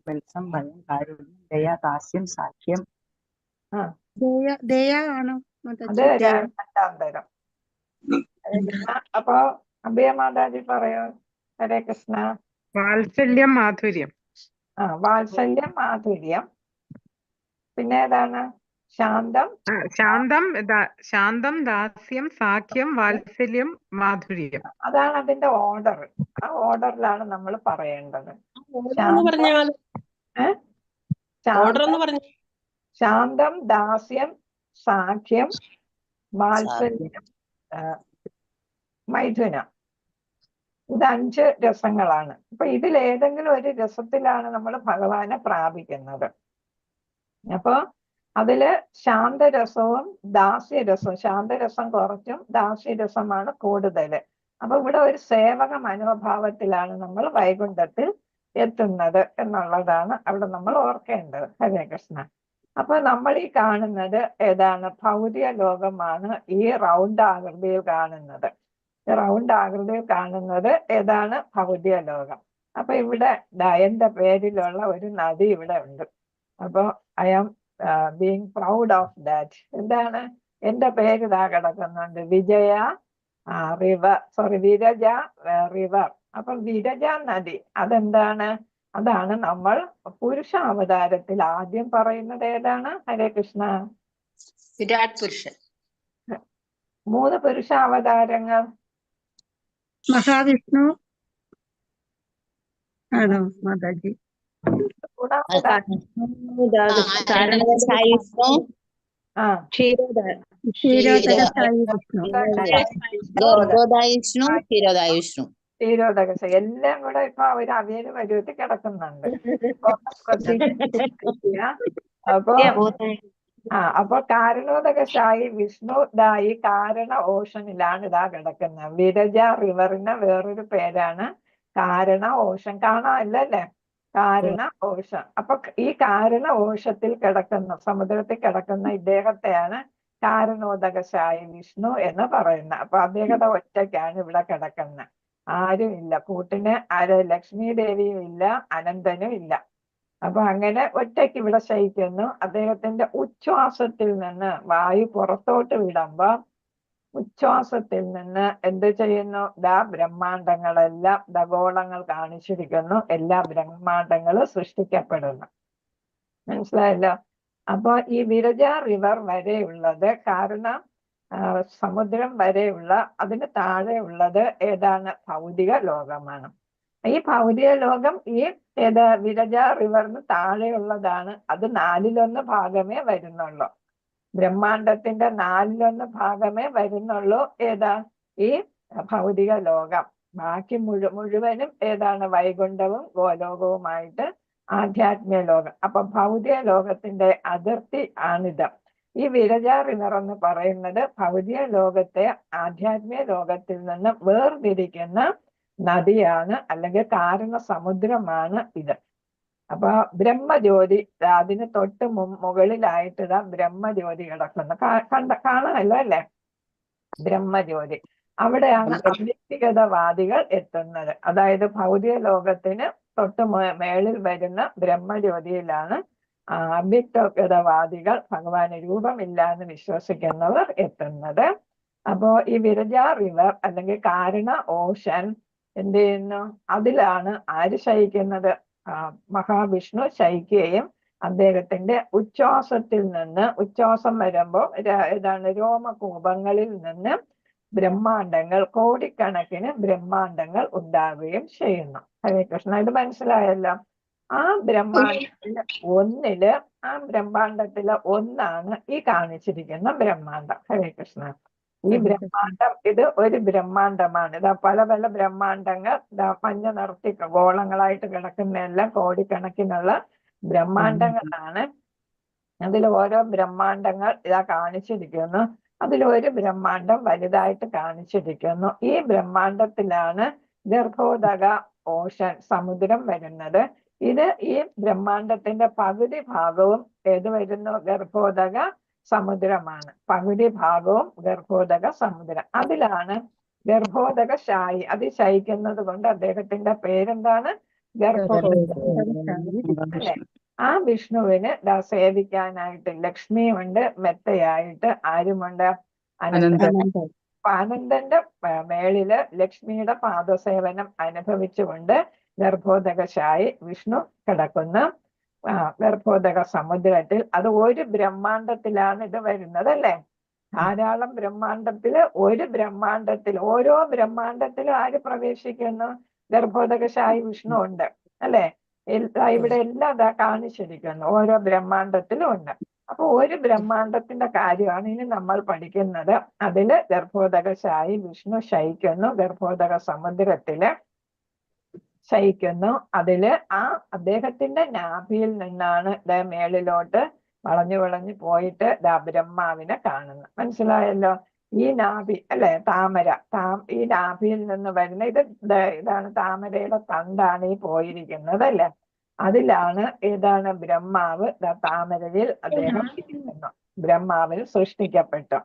Speaker 2: ബത്സം, ഭയം, കാരുണ്യം, ദയ, ദാസ്യം, സാഖ്യം.
Speaker 3: ദയ ആണ്
Speaker 1: അത് രണ്ടാം തരം. ഹരേ കൃഷ്ണ. അപ്പൊ അഭയ മാതാജി പറയൂ ഹരേ കൃഷ്ണ.
Speaker 4: വാത്സല്യം, മാധുര്യം.
Speaker 1: വാത്സല്യം, മാധുര്യം. പിന്നെ ഏതാണ്? ശാന്തം,
Speaker 4: ശാന്തം, ദാസ്യം, സാഖ്യം, വാത്സല്യം, മാധുര്യം.
Speaker 1: അതാണ് അതിന്റെ ഓർഡർ. ആ ഓർഡറിലാണ് നമ്മൾ പറയേണ്ടത്. ശാന്തം, ദാസ്യം, സാഖ്യം, വാത്സല്യം, മൈഥുനം. ഇത് 5 രസങ്ങളാണ്. അപ്പൊ ഇതിൽ ഏതെങ്കിലും ഒരു രസത്തിലാണ് നമ്മൾ ഭഗവാനെ പ്രാപിക്കുന്നത്. അപ്പൊ അതില് ശാന്തരസവും ദാസ്യരസവും, ശാന്തരസം കുറച്ചും ദാസ്യരസമാണ് കൂടുതൽ. അപ്പൊ ഇവിടെ ഒരു സേവക മനോഭാവത്തിലാണ് നമ്മൾ വൈകുണ്ഠത്തിൽ എത്തുന്നത് എന്നുള്ളതാണ് അവിടെ നമ്മൾ ഓർക്കേണ്ടത്. ഹരേ കൃഷ്ണ. അപ്പൊ നമ്മൾ ഈ കാണുന്നത് ഏതാണ്? ഭൗതിക ലോകമാണ് ഈ റൗണ്ട് ആകൃതിയിൽ കാണുന്നത്. റൗണ്ട് ആകൃതിയിൽ കാണുന്നത് ഏതാണ്? ഭൗതിക ലോകം. അപ്പൊ ഇവിടെ എന്റെ പേരിലുള്ള ഒരു നദി ഇവിടെ ഉണ്ട്. അപ്പൊ I am being proud of that. എന്താണ്? എന്റെ പേര് ഇതാ കിടക്കുന്നുണ്ട്, വിജയ റിവർ, വിരജ റിവർ. അപ്പൊ വിരജ നദി അതെന്താണ്? അതാണ് നമ്മൾ പുരുഷാവതാരത്തിൽ ആദ്യം പറയുന്നത്. ഏതാണ് ഹരേ കൃഷ്ണ?
Speaker 5: വിരാട് പുരുഷൻ.
Speaker 1: 3 പുരുഷാവതാരങ്ങൾ.
Speaker 3: മഹാവിഷ്ണു ആണോ മാതാജി?
Speaker 1: ക്ഷീരോദക എല്ലാം കൂടെ ഇപ്പൊ അവര് അവിയല് പരുവത്തിൽ കിടക്കുന്നുണ്ട്. അപ്പൊ കാരണോദകശായി വിഷ്ണു ഈ കാരണ ഓഷനിലാണ് ഇതാ കിടക്കുന്നത്. വിരജ റിവറിന് വേറൊരു പേരാണ് കാരണ ഓഷൻ. കാണാനല്ലേ കാരണ ഓഷൻ. അപ്പൊ ഈ കാരണ ഓഷത്തിൽ കിടക്കുന്ന, സമുദ്രത്തിൽ കിടക്കുന്ന ഇദ്ദേഹത്തെയാണ് കാരണോദകശായി വിഷ്ണു എന്ന് പറയുന്നത്. അപ്പൊ അദ്ദേഹത്തെ ഒറ്റയ്ക്കാണ് ഇവിടെ കിടക്കുന്നത്. ആരുമില്ല കൂട്ടിന്. ലക്ഷ്മി ദേവിയും ഇല്ല, അനന്തനും ഇല്ല. അപ്പൊ അങ്ങനെ ഒറ്റയ്ക്ക് ഇവിടെ ശയിക്കുന്നു. അദ്ദേഹത്തിന്റെ ഉച്ഛ്വാസത്തിൽ നിന്ന് വായു പുറത്തോട്ട് വിടുമ്പോ ഉച്ഛ്വാസത്തിൽ നിന്ന് എന്ത് ചെയ്യുന്നു? ബ്രഹ്മാണ്ടങ്ങളെല്ലാം ഖഗോളങ്ങൾ കാണിച്ചിരിക്കുന്നു. എല്ലാ ബ്രഹ്മാണ്ടങ്ങളും സൃഷ്ടിക്കപ്പെടുന്നു. മനസ്സിലായല്ലോ? അപ്പൊ ഈ വിരജ റിവർ വരെയുള്ളത് കാരണം സമുദ്രം വരെയുള്ള അതിന് താഴെ ഉള്ളത് ഏതാണ്? ഭൗതിക ലോകമാണ്. ഈ ഭൗതിക ലോകം ഈ വിരജ റിവറിന് താഴെയുള്ളതാണ്. അത് 4/1 ഭാഗമേ വരുന്നുള്ളൂ. ബ്രഹ്മാണ്ടത്തിന്റെ 4/1 ഭാഗമേ വരുന്നുള്ളൂ. ഏതാ? ഈ ഭൗതിക ലോകം. ബാക്കി മുഴുവനും ഏതാണ്? വൈകുണ്ഠവും ഗോലോകവുമായിട്ട് ആധ്യാത്മിക ലോകം. അപ്പൊ ഭൗതിക ലോകത്തിന്റെ അതിർത്തി ആണിത്. ഈ വിരജ റിവർ എന്ന് പറയുന്നത് ഭൗതിക ലോകത്തെ ആധ്യാത്മിക ലോകത്തിൽ നിന്ന് വേർതിരിക്കുന്ന നദിയാണ്, അല്ലെങ്കിൽ കാരണ സമുദ്രമാണ് ഇത്. അപ്പൊ ബ്രഹ്മജ്യോതി, അതിന് തൊട്ട് മുകളിലായിട്ട് ഇതാ ബ്രഹ്മജ്യോതി കിടക്കുന്നു. കാണാമല്ലോ അല്ലെ? ബ്രഹ്മജ്യോതി. അവിടെയാണ് അവ്യക്തിഗതവാദികൾ എത്തുന്നത്. അതായത് ഭൗതിക ലോകത്തിന് തൊട്ട് മേളിൽ വരുന്ന ബ്രഹ്മജ്യോതിയിലാണ് അവ്യക്തഗതവാദികൾ, ഭഗവാന് രൂപമില്ല എന്ന് വിശ്വസിക്കുന്നവർ എത്തുന്നത്. അപ്പോ ഈ വിരജ റിവർ അല്ലെങ്കിൽ കാരണ ഓഷൻ എന്ത് ചെയ്യുന്നു? അതിലാണ് ആര് ശയിക്കുന്നത്? മഹാവിഷ്ണു ശയിക്കുകയും അദ്ദേഹത്തിന്റെ ഉച്ഛ്വാസത്തിൽ നിന്ന്, ഉച്ഛ്വാസം വരുമ്പോൾ ഏതാണ്? രോമകൂപങ്ങളിൽ നിന്ന് ബ്രഹ്മാണ്ടങ്ങൾ, കോടിക്കണക്കിന് ബ്രഹ്മാണ്ടങ്ങൾ ഉണ്ടാവുകയും ചെയ്യുന്നു. ഹരേ കൃഷ്ണ. ഇത് മനസ്സിലായല്ലോ? ആ ബ്രഹ്മാണ്ടത്തില് ബ്രഹ്മാണ്ടത്തിലെ ഒന്നാണ് ഈ കാണിച്ചിരിക്കുന്ന ബ്രഹ്മാണ്ടം. ഹരേ കൃഷ്ണ. ഈ ബ്രഹ്മാണ്ടം ഇത് ഒരു ബ്രഹ്മാണ്ടമാണ്. ഇതാ പല പല ബ്രഹ്മാണ്ടങ്ങൾ മഞ്ഞ നിറത്തി ഗോളങ്ങളായിട്ട് കിടക്കുന്ന എല്ലാം കോടിക്കണക്കിനുള്ള ബ്രഹ്മാണ്ടങ്ങളാണ്. അതിൽ ഓരോ ബ്രഹ്മാണ്ടങ്ങൾ ഇതാ കാണിച്ചിരിക്കുന്നു. അതിലൊരു ബ്രഹ്മാണ്ടം വലുതായിട്ട് കാണിച്ചിരിക്കുന്നു. ഈ ബ്രഹ്മാണ്ടത്തിലാണ് ഗർഭോദക ഓഷൻ, സമുദ്രം വരുന്നത്. ഇത് ഈ ബ്രഹ്മാണ്ടത്തിന്റെ പകുതി ഭാഗവും ഏത് വരുന്നു? ഗർഭോദക സമുദ്രമാണ്. പകുതി ഭാഗവും ഗർഭോദക സമുദ്രം. അതിലാണ് ഗർഭോദക ശായി. അത് ശയിക്കുന്നത് കൊണ്ട് അദ്ദേഹത്തിന്റെ പേരെന്താണ്? ഗർഭോദക. അല്ലെ? ആ വിഷ്ണുവിന് സേവിക്കാനായിട്ട് ലക്ഷ്മിയുണ്ട്, മെത്തയായിട്ട് ആരുമുണ്ട്? അനന്തൻ. അനന്തന്റെ മേളില് ലക്ഷ്മിയുടെ പാദസേവനം അനുഭവിച്ചുകൊണ്ട് ഗർഭോദകശായി വിഷ്ണു കിടക്കുന്ന ഗർഭോദക സമുദ്രത്തിൽ. അത് ഒരു ബ്രഹ്മാണ്ടത്തിലാണ് ഇത് വരുന്നത് അല്ലെ? ധാരാളം ബ്രഹ്മാണ്ടത്തില് ഒരു ബ്രഹ്മാണ്ടത്തിൽ, ഓരോ ബ്രഹ്മാണ്ടത്തിലും ആര് പ്രവേശിക്കുന്നു? ഗർഭോദകശായി വിഷ്ണു ഉണ്ട് അല്ലെ? ഇവിടെ എല്ലാം അതാ കാണിച്ചിരിക്കുന്നു. ഓരോ ബ്രഹ്മാണ്ടത്തിലും ഉണ്ട്. അപ്പൊ ഒരു ബ്രഹ്മാണ്ടത്തിന്റെ കാര്യമാണ് ഇനി നമ്മൾ പഠിക്കുന്നത്. അതില് ഗർഭോദകശായി വിഷ്ണു ശയിക്കുന്നു, ഗർഭോദക സമുദ്രത്തില് ശയിക്കുന്നു. അതില് അദ്ദേഹത്തിന്റെ നാഭിയിൽ നിന്നാണ് മേളിലോട്ട് വളഞ്ഞു വളഞ്ഞു പോയിട്ട് ബ്രഹ്മാവിനെ കാണുന്നു. മനസ്സിലായല്ലോ? ഈ നാഭി അല്ലെ, താമര, ഈ നാഭിയിൽ നിന്ന് വരുന്ന ഇതാണ് താമരയുടെ തണ്ടാണ് ഈ പോയിരിക്കുന്നത് അല്ലെ? അതിലാണ് ഏതാണ്? ബ്രഹ്മാവ് താമരയിൽ അദ്ദേഹം ഇരിക്കുന്നു. ബ്രഹ്മാവിന് സൃഷ്ടിക്കപ്പെട്ടു.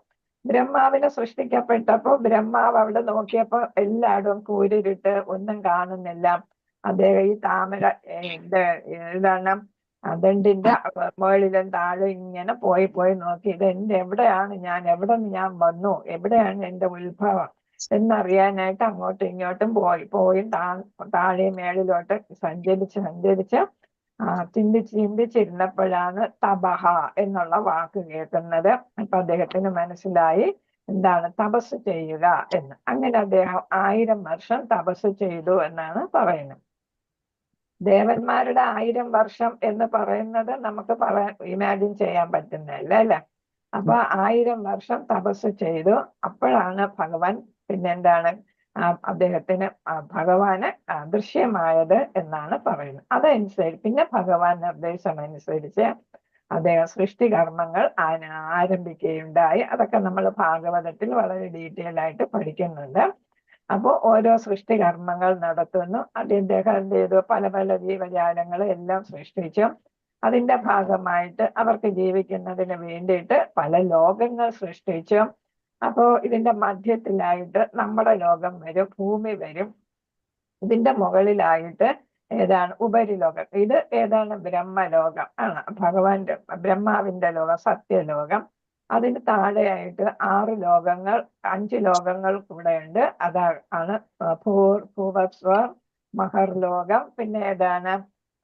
Speaker 1: ബ്രഹ്മാവിനെ സൃഷ്ടിക്കപ്പെട്ടപ്പോ ബ്രഹ്മാവ് അവിടെ നോക്കിയപ്പോ എല്ലായിടവും കൂരിരുട്ട്, ഒന്നും കാണുന്നില്ല. അദ്ദേഹം ഈ താമര ഇതാണ് ദണ്ടിന്റെ മുകളിലും താഴെ ഇങ്ങനെ പോയി നോക്കി, ഇത് എവിടെയാണ് ഞാൻ, എവിടെ നിന്ന് ഞാൻ വന്നു, എവിടെയാണ് എന്റെ ഉത്ഭവം എന്നറിയാനായിട്ട് അങ്ങോട്ടും ഇങ്ങോട്ടും പോയി താഴെ മേളിലോട്ട് സഞ്ചരിച്ച് ചിന്തിച്ചിരുന്നപ്പോഴാണ് തപഹ എന്നുള്ള വാക്ക് കേൾക്കുന്നത്. അപ്പൊ അദ്ദേഹത്തിന് മനസ്സിലായി എന്താണ് തപസ് ചെയ്യുക എന്ന്. അങ്ങനെ അദ്ദേഹം 1000 വർഷം തപസ് ചെയ്തു എന്നാണ് പറയുന്നത്. ദേവന്മാരുടെ 1000 വർഷം എന്ന് പറയുന്നത് നമുക്ക് ഇമാജിൻ ചെയ്യാൻ പറ്റുന്നില്ല അല്ലെ? അപ്പൊ 1000 വർഷം തപസ് ചെയ്തു. അപ്പോഴാണ് ഭഗവാൻ പിന്നെന്താണ് അദ്ദേഹത്തിന് ഭഗവാന് ദൃശ്യമായത് എന്നാണ് പറയുന്നത്. അതനുസരിച്ച് പിന്നെ ഭഗവാൻ നിർദ്ദേശമനുസരിച്ച് അദ്ദേഹം സൃഷ്ടികർമ്മങ്ങൾ ആരംഭിക്കുകയുണ്ടായി. അതൊക്കെ നമ്മൾ ഭാഗവതത്തിൽ വളരെ ഡീറ്റെയിൽ ആയിട്ട് പഠിക്കുന്നുണ്ട്. അപ്പോൾ ഓരോ സൃഷ്ടികർമ്മങ്ങൾ നടത്തുന്നു. അദ്ദേഹം എന്ത് ചെയ്തു? പല പല ജീവജാലങ്ങളെ എല്ലാം സൃഷ്ടിച്ചു. അതിന്റെ ഭാഗമായിട്ട് അവർക്ക് ജീവിക്കുന്നതിന് വേണ്ടിയിട്ട് പല ലോകങ്ങൾ സൃഷ്ടിച്ചു. അപ്പോ ഇതിന്റെ മധ്യത്തിലായിട്ട് നമ്മുടെ ലോകം വരും, ഭൂമി വരും. ഇതിന്റെ മുകളിലായിട്ട് ഏതാണ്? ഉപരിലോകം. ഇത് ഏതാണ്? ബ്രഹ്മലോകം ആണ്, ഭഗവാന്റെ ബ്രഹ്മാവിന്റെ ലോകം, സത്യലോകം. അതിന് താഴെയായിട്ട് 6 ലോകങ്ങൾ, 5 ലോകങ്ങൾ കൂടെ ഉണ്ട്. അതാണ് ഭൂവസ്വർ, മഹർലോകം, പിന്നെ ഏതാണ്?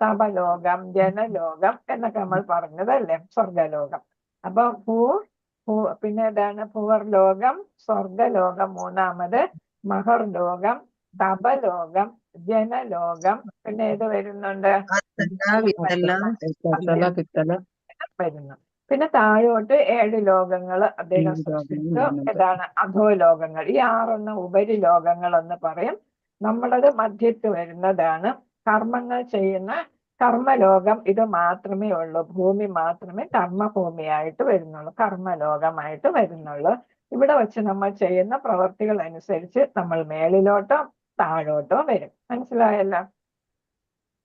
Speaker 1: തപലോകം, ജനലോകം എന്നൊക്കെ നമ്മൾ പറഞ്ഞതല്ലേ, സ്വർഗലോകം. അപ്പൊ പിന്നെ ഏതാണ് ഭുവർലോകം, സ്വർഗലോകം മൂന്നാമത്, മഹർലോകം, തപലോകം, ജനലോകം, പിന്നെ ഏത് വരുന്നുണ്ട് വരുന്നു. പിന്നെ താഴോട്ട് 7 ലോകങ്ങൾ അദ്ദേഹം സൃഷ്ടിച്ചു. ഏതാണ് അധോലോകങ്ങൾ. ഈ 6 ഉപരിലോകങ്ങൾ എന്ന് പറയും. നമ്മളത് മധ്യത്ത് വരുന്നതാണ് കർമ്മങ്ങൾ ചെയ്യുന്ന കർമ്മലോകം. ഇത് മാത്രമേ ഉള്ളൂ. ഭൂമി മാത്രമേ കർമ്മഭൂമിയായിട്ട് വരുന്നുള്ളൂ, കർമ്മലോകമായിട്ട് വരുന്നുള്ളൂ. ഇവിടെ വെച്ച് നമ്മൾ ചെയ്യുന്ന പ്രവർത്തികൾ അനുസരിച്ച് നമ്മൾ മേളിലോട്ടോ താഴോട്ടോ വരും. മനസ്സിലായല്ലോ?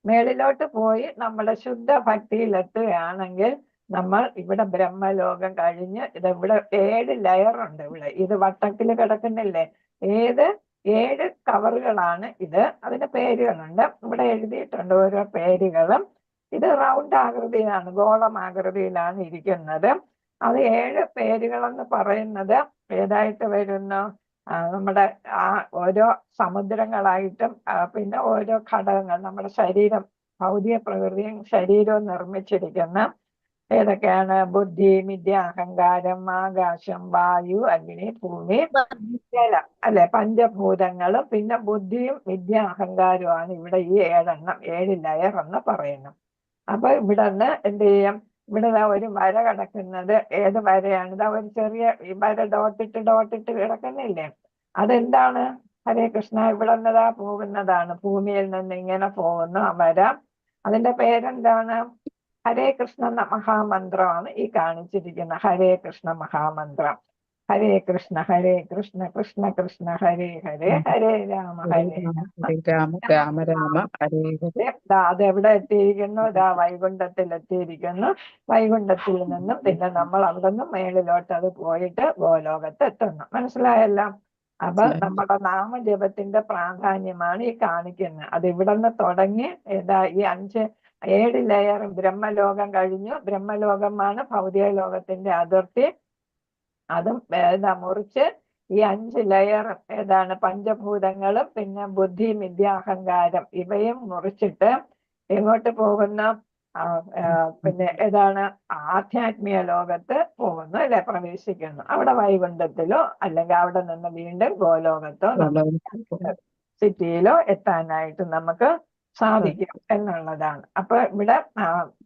Speaker 1: മേളിലോട്ട് പോയി നമ്മുടെ ശുദ്ധ ഭക്തിയിൽ എത്തുകയാണെങ്കിൽ നമ്മൾ ഇവിടെ ബ്രഹ്മലോകം കഴിഞ്ഞ് ഇവിടെ 7 ലെയർ ഉണ്ട്. ഇവിടെ ഇത് വട്ടത്തിൽ കിടക്കുന്നില്ലേ, 7 കവറുകളാണ് ഇത്. അതിന് പേരുകളുണ്ട്, ഇവിടെ എഴുതിയിട്ടുണ്ട് ഓരോ പേരുകളും. ഇത് റൗണ്ട് ആകൃതിയിലാണ്, ഗോളമാകൃതിയിലാണ് ഇരിക്കുന്നത്. അത് 7 പേരുകളെന്ന് പറയുന്നത് ഏതായിട്ട് വരുന്നു? നമ്മുടെ ഓരോ സമുദ്രങ്ങളായിട്ടും പിന്നെ ഓരോ ഘടകങ്ങൾ, നമ്മുടെ ശരീരം, ഭൗതിക പ്രകൃതിയും ശരീരവും നിർമ്മിച്ചിരിക്കുന്ന ഏതൊക്കെയാണ്? ബുദ്ധി, വിദ്യ, അഹങ്കാരം, ആകാശം, വായു, അഗ്നി, ഭൂമി, ജലം, അല്ലെ? പഞ്ചഭൂതങ്ങളും പിന്നെ ബുദ്ധിയും വിദ്യ അഹങ്കാരവുമാണ് ഇവിടെ ഈ 7 ലെയർ എന്ന് പറയുന്നത്. അപ്പൊ ഇവിടെ നിന്ന് എന്ത് ചെയ്യും? ഇവിടെ ഒരു വര കിടക്കുന്നത് ഏത് വരയാണ്? ഇതാ ഒരു ചെറിയ ഈ വര ഡോട്ടിട്ട് കിടക്കുന്നില്ലേ, അതെന്താണ്? ഹരേ കൃഷ്ണ. ഇവിടെ നിന്നതാ പോകുന്നതാണ്, ഭൂമിയിൽ നിന്ന് ഇങ്ങനെ പോകുന്നു ആ വര. അതിന്റെ പേരെന്താണ്? ഹരേ കൃഷ്ണ മഹാമന്ത്രമാണ് ഈ കാണിച്ചിരിക്കുന്ന ഹരേ കൃഷ്ണ മഹാമന്ത്രം. ഹരേ കൃഷ്ണ കൃഷ്ണ കൃഷ്ണ ഹരേ ഹരേ, ഹരേ രാമ
Speaker 2: രാമ രാമ ഹരേ ഹരേ.
Speaker 1: അതെവിടെ എത്തിയിരിക്കുന്നു? വൈകുണ്ഠത്തിൽ എത്തിയിരിക്കുന്നു. വൈകുണ്ഠത്തിൽ നിന്നും പിന്നെ നമ്മൾ അവിടെ നിന്നും മേളിലോട്ട് അത് പോയിട്ട് ഗോലോകത്ത് എത്തുന്നു. മനസ്സിലായല്ലോ? അപ്പൊ നമ്മുടെ നാമജപത്തിന്റെ പ്രാധാന്യമാണ് ഈ കാണിക്കുന്നത്. അത് ഇവിടെ നിന്ന് തുടങ്ങി ഈ 7 ലെയർ ബ്രഹ്മലോകം കഴിഞ്ഞു. ബ്രഹ്മലോകമാണ് ഭൗതിക ലോകത്തിന്റെ അതിർത്തി. അതും മുറിച്ച് ഈ 5 ലെയർ ഏതാണ്? പഞ്ചഭൂതങ്ങളും പിന്നെ ബുദ്ധി, വിദ്യ, അഹങ്കാരം ഇവയും മുറിച്ചിട്ട് എങ്ങോട്ട് പോകുന്നു? പിന്നെ ഏതാണ്? ആധ്യാത്മിക ലോകത്ത് പോകുന്നു, അല്ലെ? പ്രവേശിക്കുന്നു. അവിടെ വൈകുണ്ഠത്തിലോ അല്ലെങ്കിൽ അവിടെ നിന്ന് വീണ്ടും ഗോലോകത്തോ സിറ്റിയിലോ എത്താനായിട്ട് നമുക്ക് സാധിക്കും എന്നുള്ളതാണ്. അപ്പൊ ഇവിടെ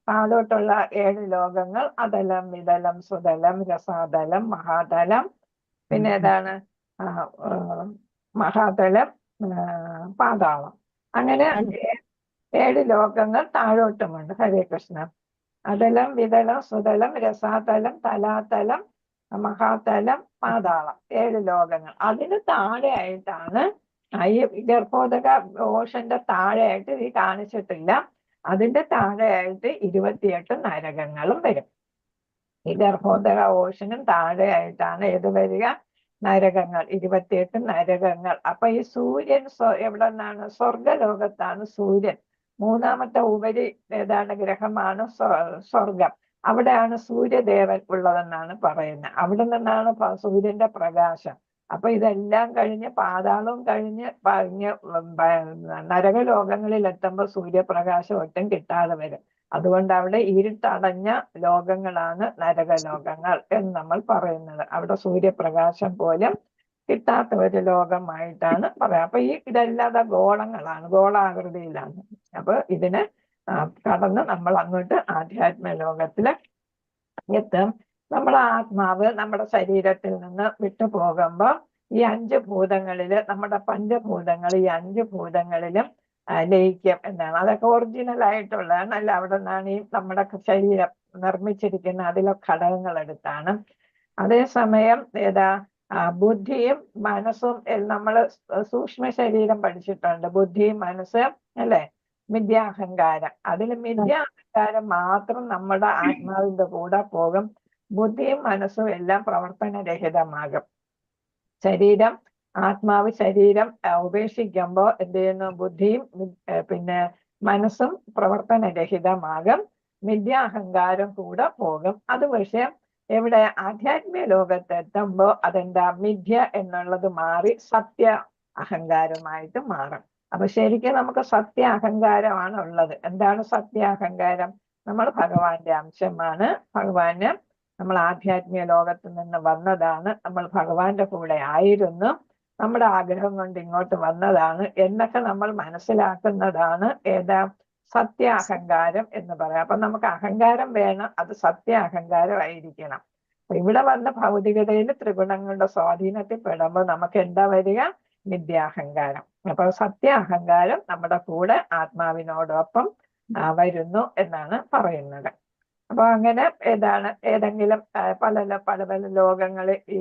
Speaker 1: താഴോട്ടുള്ള 7 ലോകങ്ങൾ അതലം, വിതലം, സുതലം, രസാതലം, മഹാതലം, പിന്നെ ഏതാണ്? മഹാതലം, പാതാളം. അങ്ങനെ 7 ലോകങ്ങൾ താഴോട്ടുമുണ്ട്. ഹരേ കൃഷ്ണ. അതലം, വിതലം, സുതലം, രസാതലം, തലാതലം, മഹാതലം, പാതാളം, 7 ലോകങ്ങൾ. അതിന് താഴെയായിട്ടാണ് ഈ ഗർഭോദക ഓഷന്റെ താഴെയായിട്ട് ഈ കാണിച്ചിട്ടില്ല. അതിന്റെ താഴെയായിട്ട് 28 നരകങ്ങളും വരും. ഈ ഗർഭോദക ഓഷനും താഴെയായിട്ടാണ് ഏത് വരിക? നരകങ്ങൾ, 28 നരകങ്ങൾ. അപ്പൊ ഈ സൂര്യൻ എവിടെ നിന്നാണ്? സ്വർഗലോകത്താണ് സൂര്യൻ. മൂന്നാമത്തെ ഉപരി ഏതാണ് ഗ്രഹമാണ് സ്വർഗം. അവിടെയാണ് സൂര്യദേവൻ ഉള്ളതെന്നാണ് പറയുന്നത്. അവിടെ നിന്നാണ് സൂര്യന്റെ പ്രകാശം. അപ്പൊ ഇതെല്ലാം കഴിഞ്ഞ് പാതാളവും കഴിഞ്ഞ് നരകലോകങ്ങളിൽ എത്തുമ്പോൾ സൂര്യപ്രകാശം ഒട്ടും കിട്ടാതെ വരും. അതുകൊണ്ട് അവിടെ ഇരുട്ടടഞ്ഞ ലോകങ്ങളാണ് നരകലോകങ്ങൾ എന്ന് നമ്മൾ പറയുന്നത്. അവിടെ സൂര്യപ്രകാശം പോലും കിട്ടാത്ത ഒരു ലോകമായിട്ടാണ് പറയാം. അപ്പൊ ഇതെല്ലാം ഗോളങ്ങളാണ്, ഗോളാകൃതിയിലാണ്. അപ്പൊ ഇതിന് കടന്ന് നമ്മൾ അങ്ങോട്ട് ആധ്യാത്മ ലോകത്തില് എത്തും. നമ്മുടെ ആത്മാവ് നമ്മുടെ ശരീരത്തിൽ നിന്ന് വിട്ടു പോകുമ്പോ ഈ 5 ഭൂതങ്ങളില് നമ്മുടെ പഞ്ചഭൂതങ്ങൾ ഈ 5 ഭൂതങ്ങളിലും ലയിക്കും എന്നാണ്. അതൊക്കെ ഒറിജിനൽ ആയിട്ടുള്ളതാണ്. അല്ല, അവിടെ നിന്നാണ് ഈ നമ്മുടെ ശരീരം നിർമ്മിച്ചിരിക്കുന്ന അതിലെ ഘടകങ്ങൾ എടുത്താണ്. അതേസമയം ബുദ്ധിയും മനസ്സും നമ്മൾ സൂക്ഷ്മ ശരീരം പഠിച്ചിട്ടുണ്ട്. ബുദ്ധിയും മനസ്സ്, അല്ലെ? മിഥ്യാഹങ്കാരം. അതിൽ മിഥ്യാഹങ്കാരം മാത്രം നമ്മുടെ ആത്മാവിന്റെ കൂടെ പോകും. ബുദ്ധിയും മനസ്സും എല്ലാം പ്രവർത്തനരഹിതമാകും. ആത്മാവ് ശരീരം ഉപേക്ഷിക്കുമ്പോൾ എന്ത് ചെയ്യുന്നു? ബുദ്ധിയും പിന്നെ മനസ്സും പ്രവർത്തനരഹിതമാകും. മിഥ്യാഹങ്കാരം കൂടെ പോകും. അത് പക്ഷേ എവിടെ? ആധ്യാത്മിക ലോകത്ത് എത്തുമ്പോൾ അതെന്താ? മിഥ്യ എന്നുള്ളത് മാറി സത്യ അഹങ്കാരമായിട്ട് മാറും. അപ്പൊ ശരിക്കും നമുക്ക് സത്യ അഹങ്കാരമാണ് ഉള്ളത്. എന്താണ് സത്യ അഹങ്കാരം? നമ്മൾ ഭഗവാന്റെ അംശമാണ്. ഭഗവാന് നമ്മൾ ആധ്യാത്മിക ലോകത്ത് നിന്ന് വന്നതാണ്, നമ്മൾ ഭഗവാന്റെ കൂടെ ആയിരുന്നു, നമ്മുടെ ആഗ്രഹം കൊണ്ട് ഇങ്ങോട്ട് വന്നതാണ് എന്നൊക്കെ നമ്മൾ മനസ്സിലാക്കുന്നതാണ് ഏതാ സത്യ അഹങ്കാരം എന്ന് പറയാം. അപ്പൊ നമുക്ക് അഹങ്കാരം വേണം, അത് സത്യ അഹങ്കാരമായിരിക്കണം. അപ്പൊ ഇവിടെ വന്ന ഭൗതികതയിൽ ത്രിഗുണങ്ങളുടെ സ്വാധീനത്തിൽ പെടുമ്പോൾ നമുക്ക് എന്താ വരിക? മിഥ്യാഹങ്കാരം. അപ്പൊ സത്യ അഹങ്കാരം നമ്മുടെ കൂടെ ആത്മാവിനോടൊപ്പം വരുന്നു എന്നാണ് പറയുന്നത്. അപ്പൊ അങ്ങനെ ഏതെങ്കിലും പല പല ലോകങ്ങളിൽ ഈ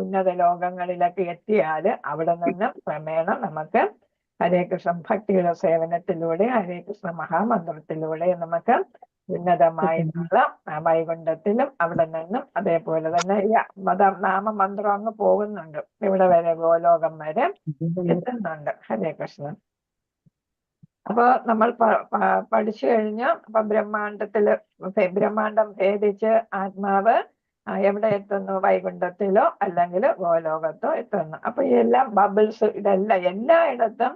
Speaker 1: ഉന്നത ലോകങ്ങളിലൊക്കെ എത്തിയാല് അവിടെ നിന്ന് ക്രമേണ നമുക്ക് ഹരേ കൃഷ്ണ ഭക്തിയുടെ സേവനത്തിലൂടെ ഹരേ കൃഷ്ണ മഹാമന്ത്രത്തിലൂടെ നമുക്ക് ഉന്നതമായിട്ടുള്ള വൈകുണ്ഠത്തിലും അവിടെ നിന്നും അതേപോലെ തന്നെ ഈ നാമമന്ത്രം അങ്ങ് പോകുന്നുണ്ട്, ഇവിടെ വരെ ഗോലോകം വരെ എത്തുന്നുണ്ട്. ഹരേ കൃഷ്ണ. അപ്പൊ നമ്മൾ പഠിച്ചു കഴിഞ്ഞ് അപ്പൊ ബ്രഹ്മാണ്ടം ഭേദിച്ച് ആത്മാവ് എവിടെ എത്തുന്നു? വൈകുണ്ഠത്തിലോ അല്ലെങ്കിൽ ഗോലോകത്തോ എത്തുന്നു. അപ്പൊ ഇതെല്ലാം ബബിൾസ്, ഇതെല്ലാം എല്ലായിടത്തും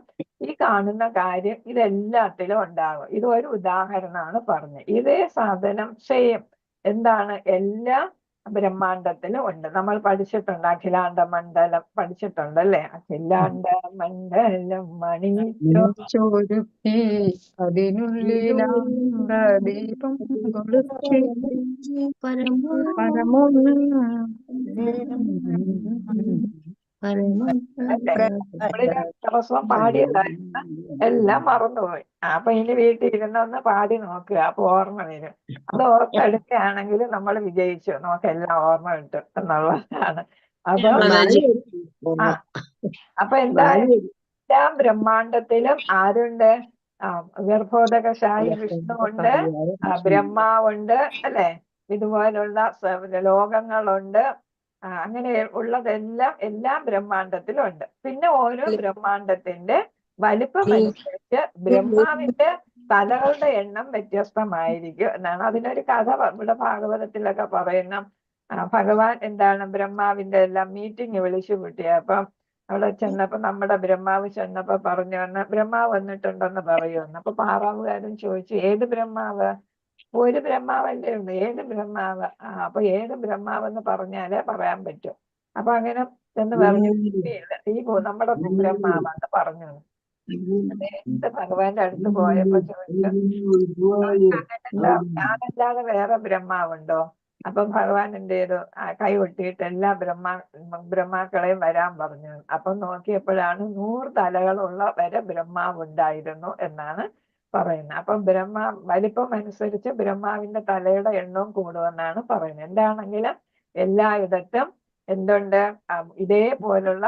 Speaker 1: ഈ കാണുന്ന കാര്യം ഇതെല്ലാത്തിലും ഉണ്ടാകും. ഇത് ഒരു ഉദാഹരണമാണ് പറഞ്ഞത്. ഇതേ സാധനം സെയിം എന്താണ് എല്ലാ ബ്രഹ്മാണ്ടത്തിലും ഉണ്ട്. നമ്മൾ പഠിച്ചിട്ടുണ്ട്, അഖിലാണ്ട മണ്ഡലം പഠിച്ചിട്ടുണ്ടല്ലേ? അഖിലാണ്ട മണ്ഡലം
Speaker 2: മണിച്ചോരുക്കി അതിനുള്ളിലാനന്ദദീപം കൊളുത്തി
Speaker 1: ദിവസം പാടിയതായിരുന്നു, എല്ലാം മറന്നുപോയി. അപ്പൊ ഇനി വീട്ടിൽ ഇരുന്നൊന്ന് പാടി നോക്കുക, അപ്പൊ ഓർമ്മ വരും. അത് ഓർത്തെടുക്കുകയാണെങ്കിൽ നമ്മൾ വിജയിച്ചു, നമുക്ക് എല്ലാം ഓർമ്മ കിട്ടും എന്നുള്ളതാണ്. അപ്പൊ എന്തായാലും എല്ലാ ബ്രഹ്മാണ്ടത്തിലും ആരുണ്ട്? ഗർഭോദകശായി വിഷ്ണു ഉണ്ട്, ബ്രഹ്മാവുണ്ട് അല്ലെ, ഇതുപോലുള്ള ലോകങ്ങളുണ്ട്. അങ്ങനെ ഉള്ളതെല്ലാം എല്ലാ ബ്രഹ്മാണ്ടത്തിലും ഉണ്ട്. പിന്നെ ഓരോ ബ്രഹ്മാണ്ടത്തിന്റെ വലിപ്പം അനുസരിച്ച് ബ്രഹ്മാവിന്റെ തലകളുടെ എണ്ണം വ്യത്യസ്തമായിരിക്കും എന്നാണ്. അതിനൊരു കഥ ഇവിടെ ഭാഗവതത്തിലൊക്കെ പറയുന്ന ഭഗവാൻ എന്താണ് ബ്രഹ്മാവിന്റെ എല്ലാം മീറ്റിംഗ് വിളിച്ചു കൂട്ടിയപ്പം അവിടെ ചെന്നപ്പോ നമ്മുടെ ബ്രഹ്മാവ് ചെന്നപ്പോ പറഞ്ഞു വന്ന ബ്രഹ്മാവ് വന്നിട്ടുണ്ടെന്ന് പറയുമെന്ന്. അപ്പൊ പാറാവുകാരൻ ചോദിച്ചു, ഏത് ബ്രഹ്മാവ്? ഒരു ബ്രഹ്മാവല്ലേ ഉണ്ട്, ഏത് ബ്രഹ്മാവ്? അപ്പൊ ഏത് ബ്രഹ്മാവെന്ന് പറഞ്ഞാലേ പറയാൻ പറ്റും. അപ്പൊ അങ്ങനെ എന്ന് പറഞ്ഞു, ഈ നമ്മുടെ ബ്രഹ്മാവെന്ന് പറഞ്ഞു. ഭഗവാന്റെ അടുത്ത് പോയപ്പോ ചോദിച്ചു, ഞാനല്ലാതെ വേറെ ബ്രഹ്മാവുണ്ടോ? അപ്പൊ ഭഗവാൻ എന്ത് ചെയ്തു? കൈ കൊട്ടിയിട്ട് എല്ലാ ബ്രഹ്മാക്കളെയും വരാൻ പറഞ്ഞു. അപ്പൊ നോക്കിയപ്പോഴാണ് 100 തലകളുള്ള വരെ ബ്രഹ്മാവ് ഉണ്ടായിരുന്നു എന്നാണ് പറയുന്നത്. അപ്പൊ വലിപ്പം അനുസരിച്ച് ബ്രഹ്മാവിന്റെ തലയുടെ എണ്ണവും കൂടുമെന്നാണ് പറയുന്നത്. എന്താണെങ്കിലും എല്ലായിടത്തും എന്തുണ്ട്? ഇതേപോലുള്ള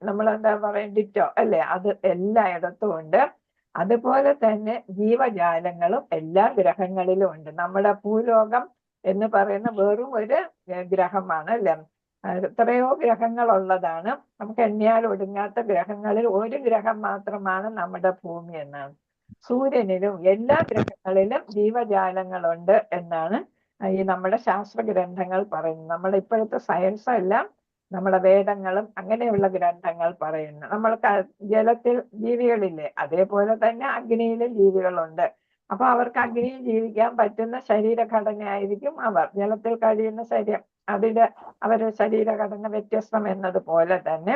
Speaker 1: നമ്മളെന്താ പറയുക, ഡിറ്റോ അല്ലെ, അത് എല്ലായിടത്തും ഉണ്ട്. അതുപോലെ തന്നെ ജീവജാലങ്ങളും എല്ലാ ഗ്രഹങ്ങളിലും ഉണ്ട്. നമ്മുടെ ഭൂലോകം എന്ന് പറയുന്ന വെറും ഒരു ഗ്രഹമാണ് അല്ലെ, എത്രയോ ഗ്രഹങ്ങൾ ഉള്ളതാണ്. നമുക്ക് എണ്ണിയാൽ ഒടുങ്ങാത്ത ഗ്രഹങ്ങളിൽ ഒരു ഗ്രഹം മാത്രമാണ് നമ്മുടെ ഭൂമി എന്നാണ്. സൂര്യനിലും എല്ലാ ഗ്രഹങ്ങളിലും ജീവജാലങ്ങളുണ്ട് എന്നാണ് ഈ നമ്മുടെ ശാസ്ത്ര ഗ്രന്ഥങ്ങൾ പറയുന്നത്. നമ്മുടെ ഇപ്പോഴത്തെ സയൻസ് എല്ലാം നമ്മുടെ വേദങ്ങളും അങ്ങനെയുള്ള ഗ്രന്ഥങ്ങൾ പറയുന്നു. നമ്മൾ ജലത്തിൽ ജീവികളില്ലേ, അതേപോലെ തന്നെ അഗ്നിയിലും ജീവികളുണ്ട്. അപ്പൊ അവർക്ക് അഗ്നിയിൽ ജീവിക്കാൻ പറ്റുന്ന ശരീരഘടനയായിരിക്കും അവർ. ജലത്തിൽ കഴിയുന്ന അവരുടെ ശരീരഘടന വ്യത്യസ്തം എന്നതുപോലെ തന്നെ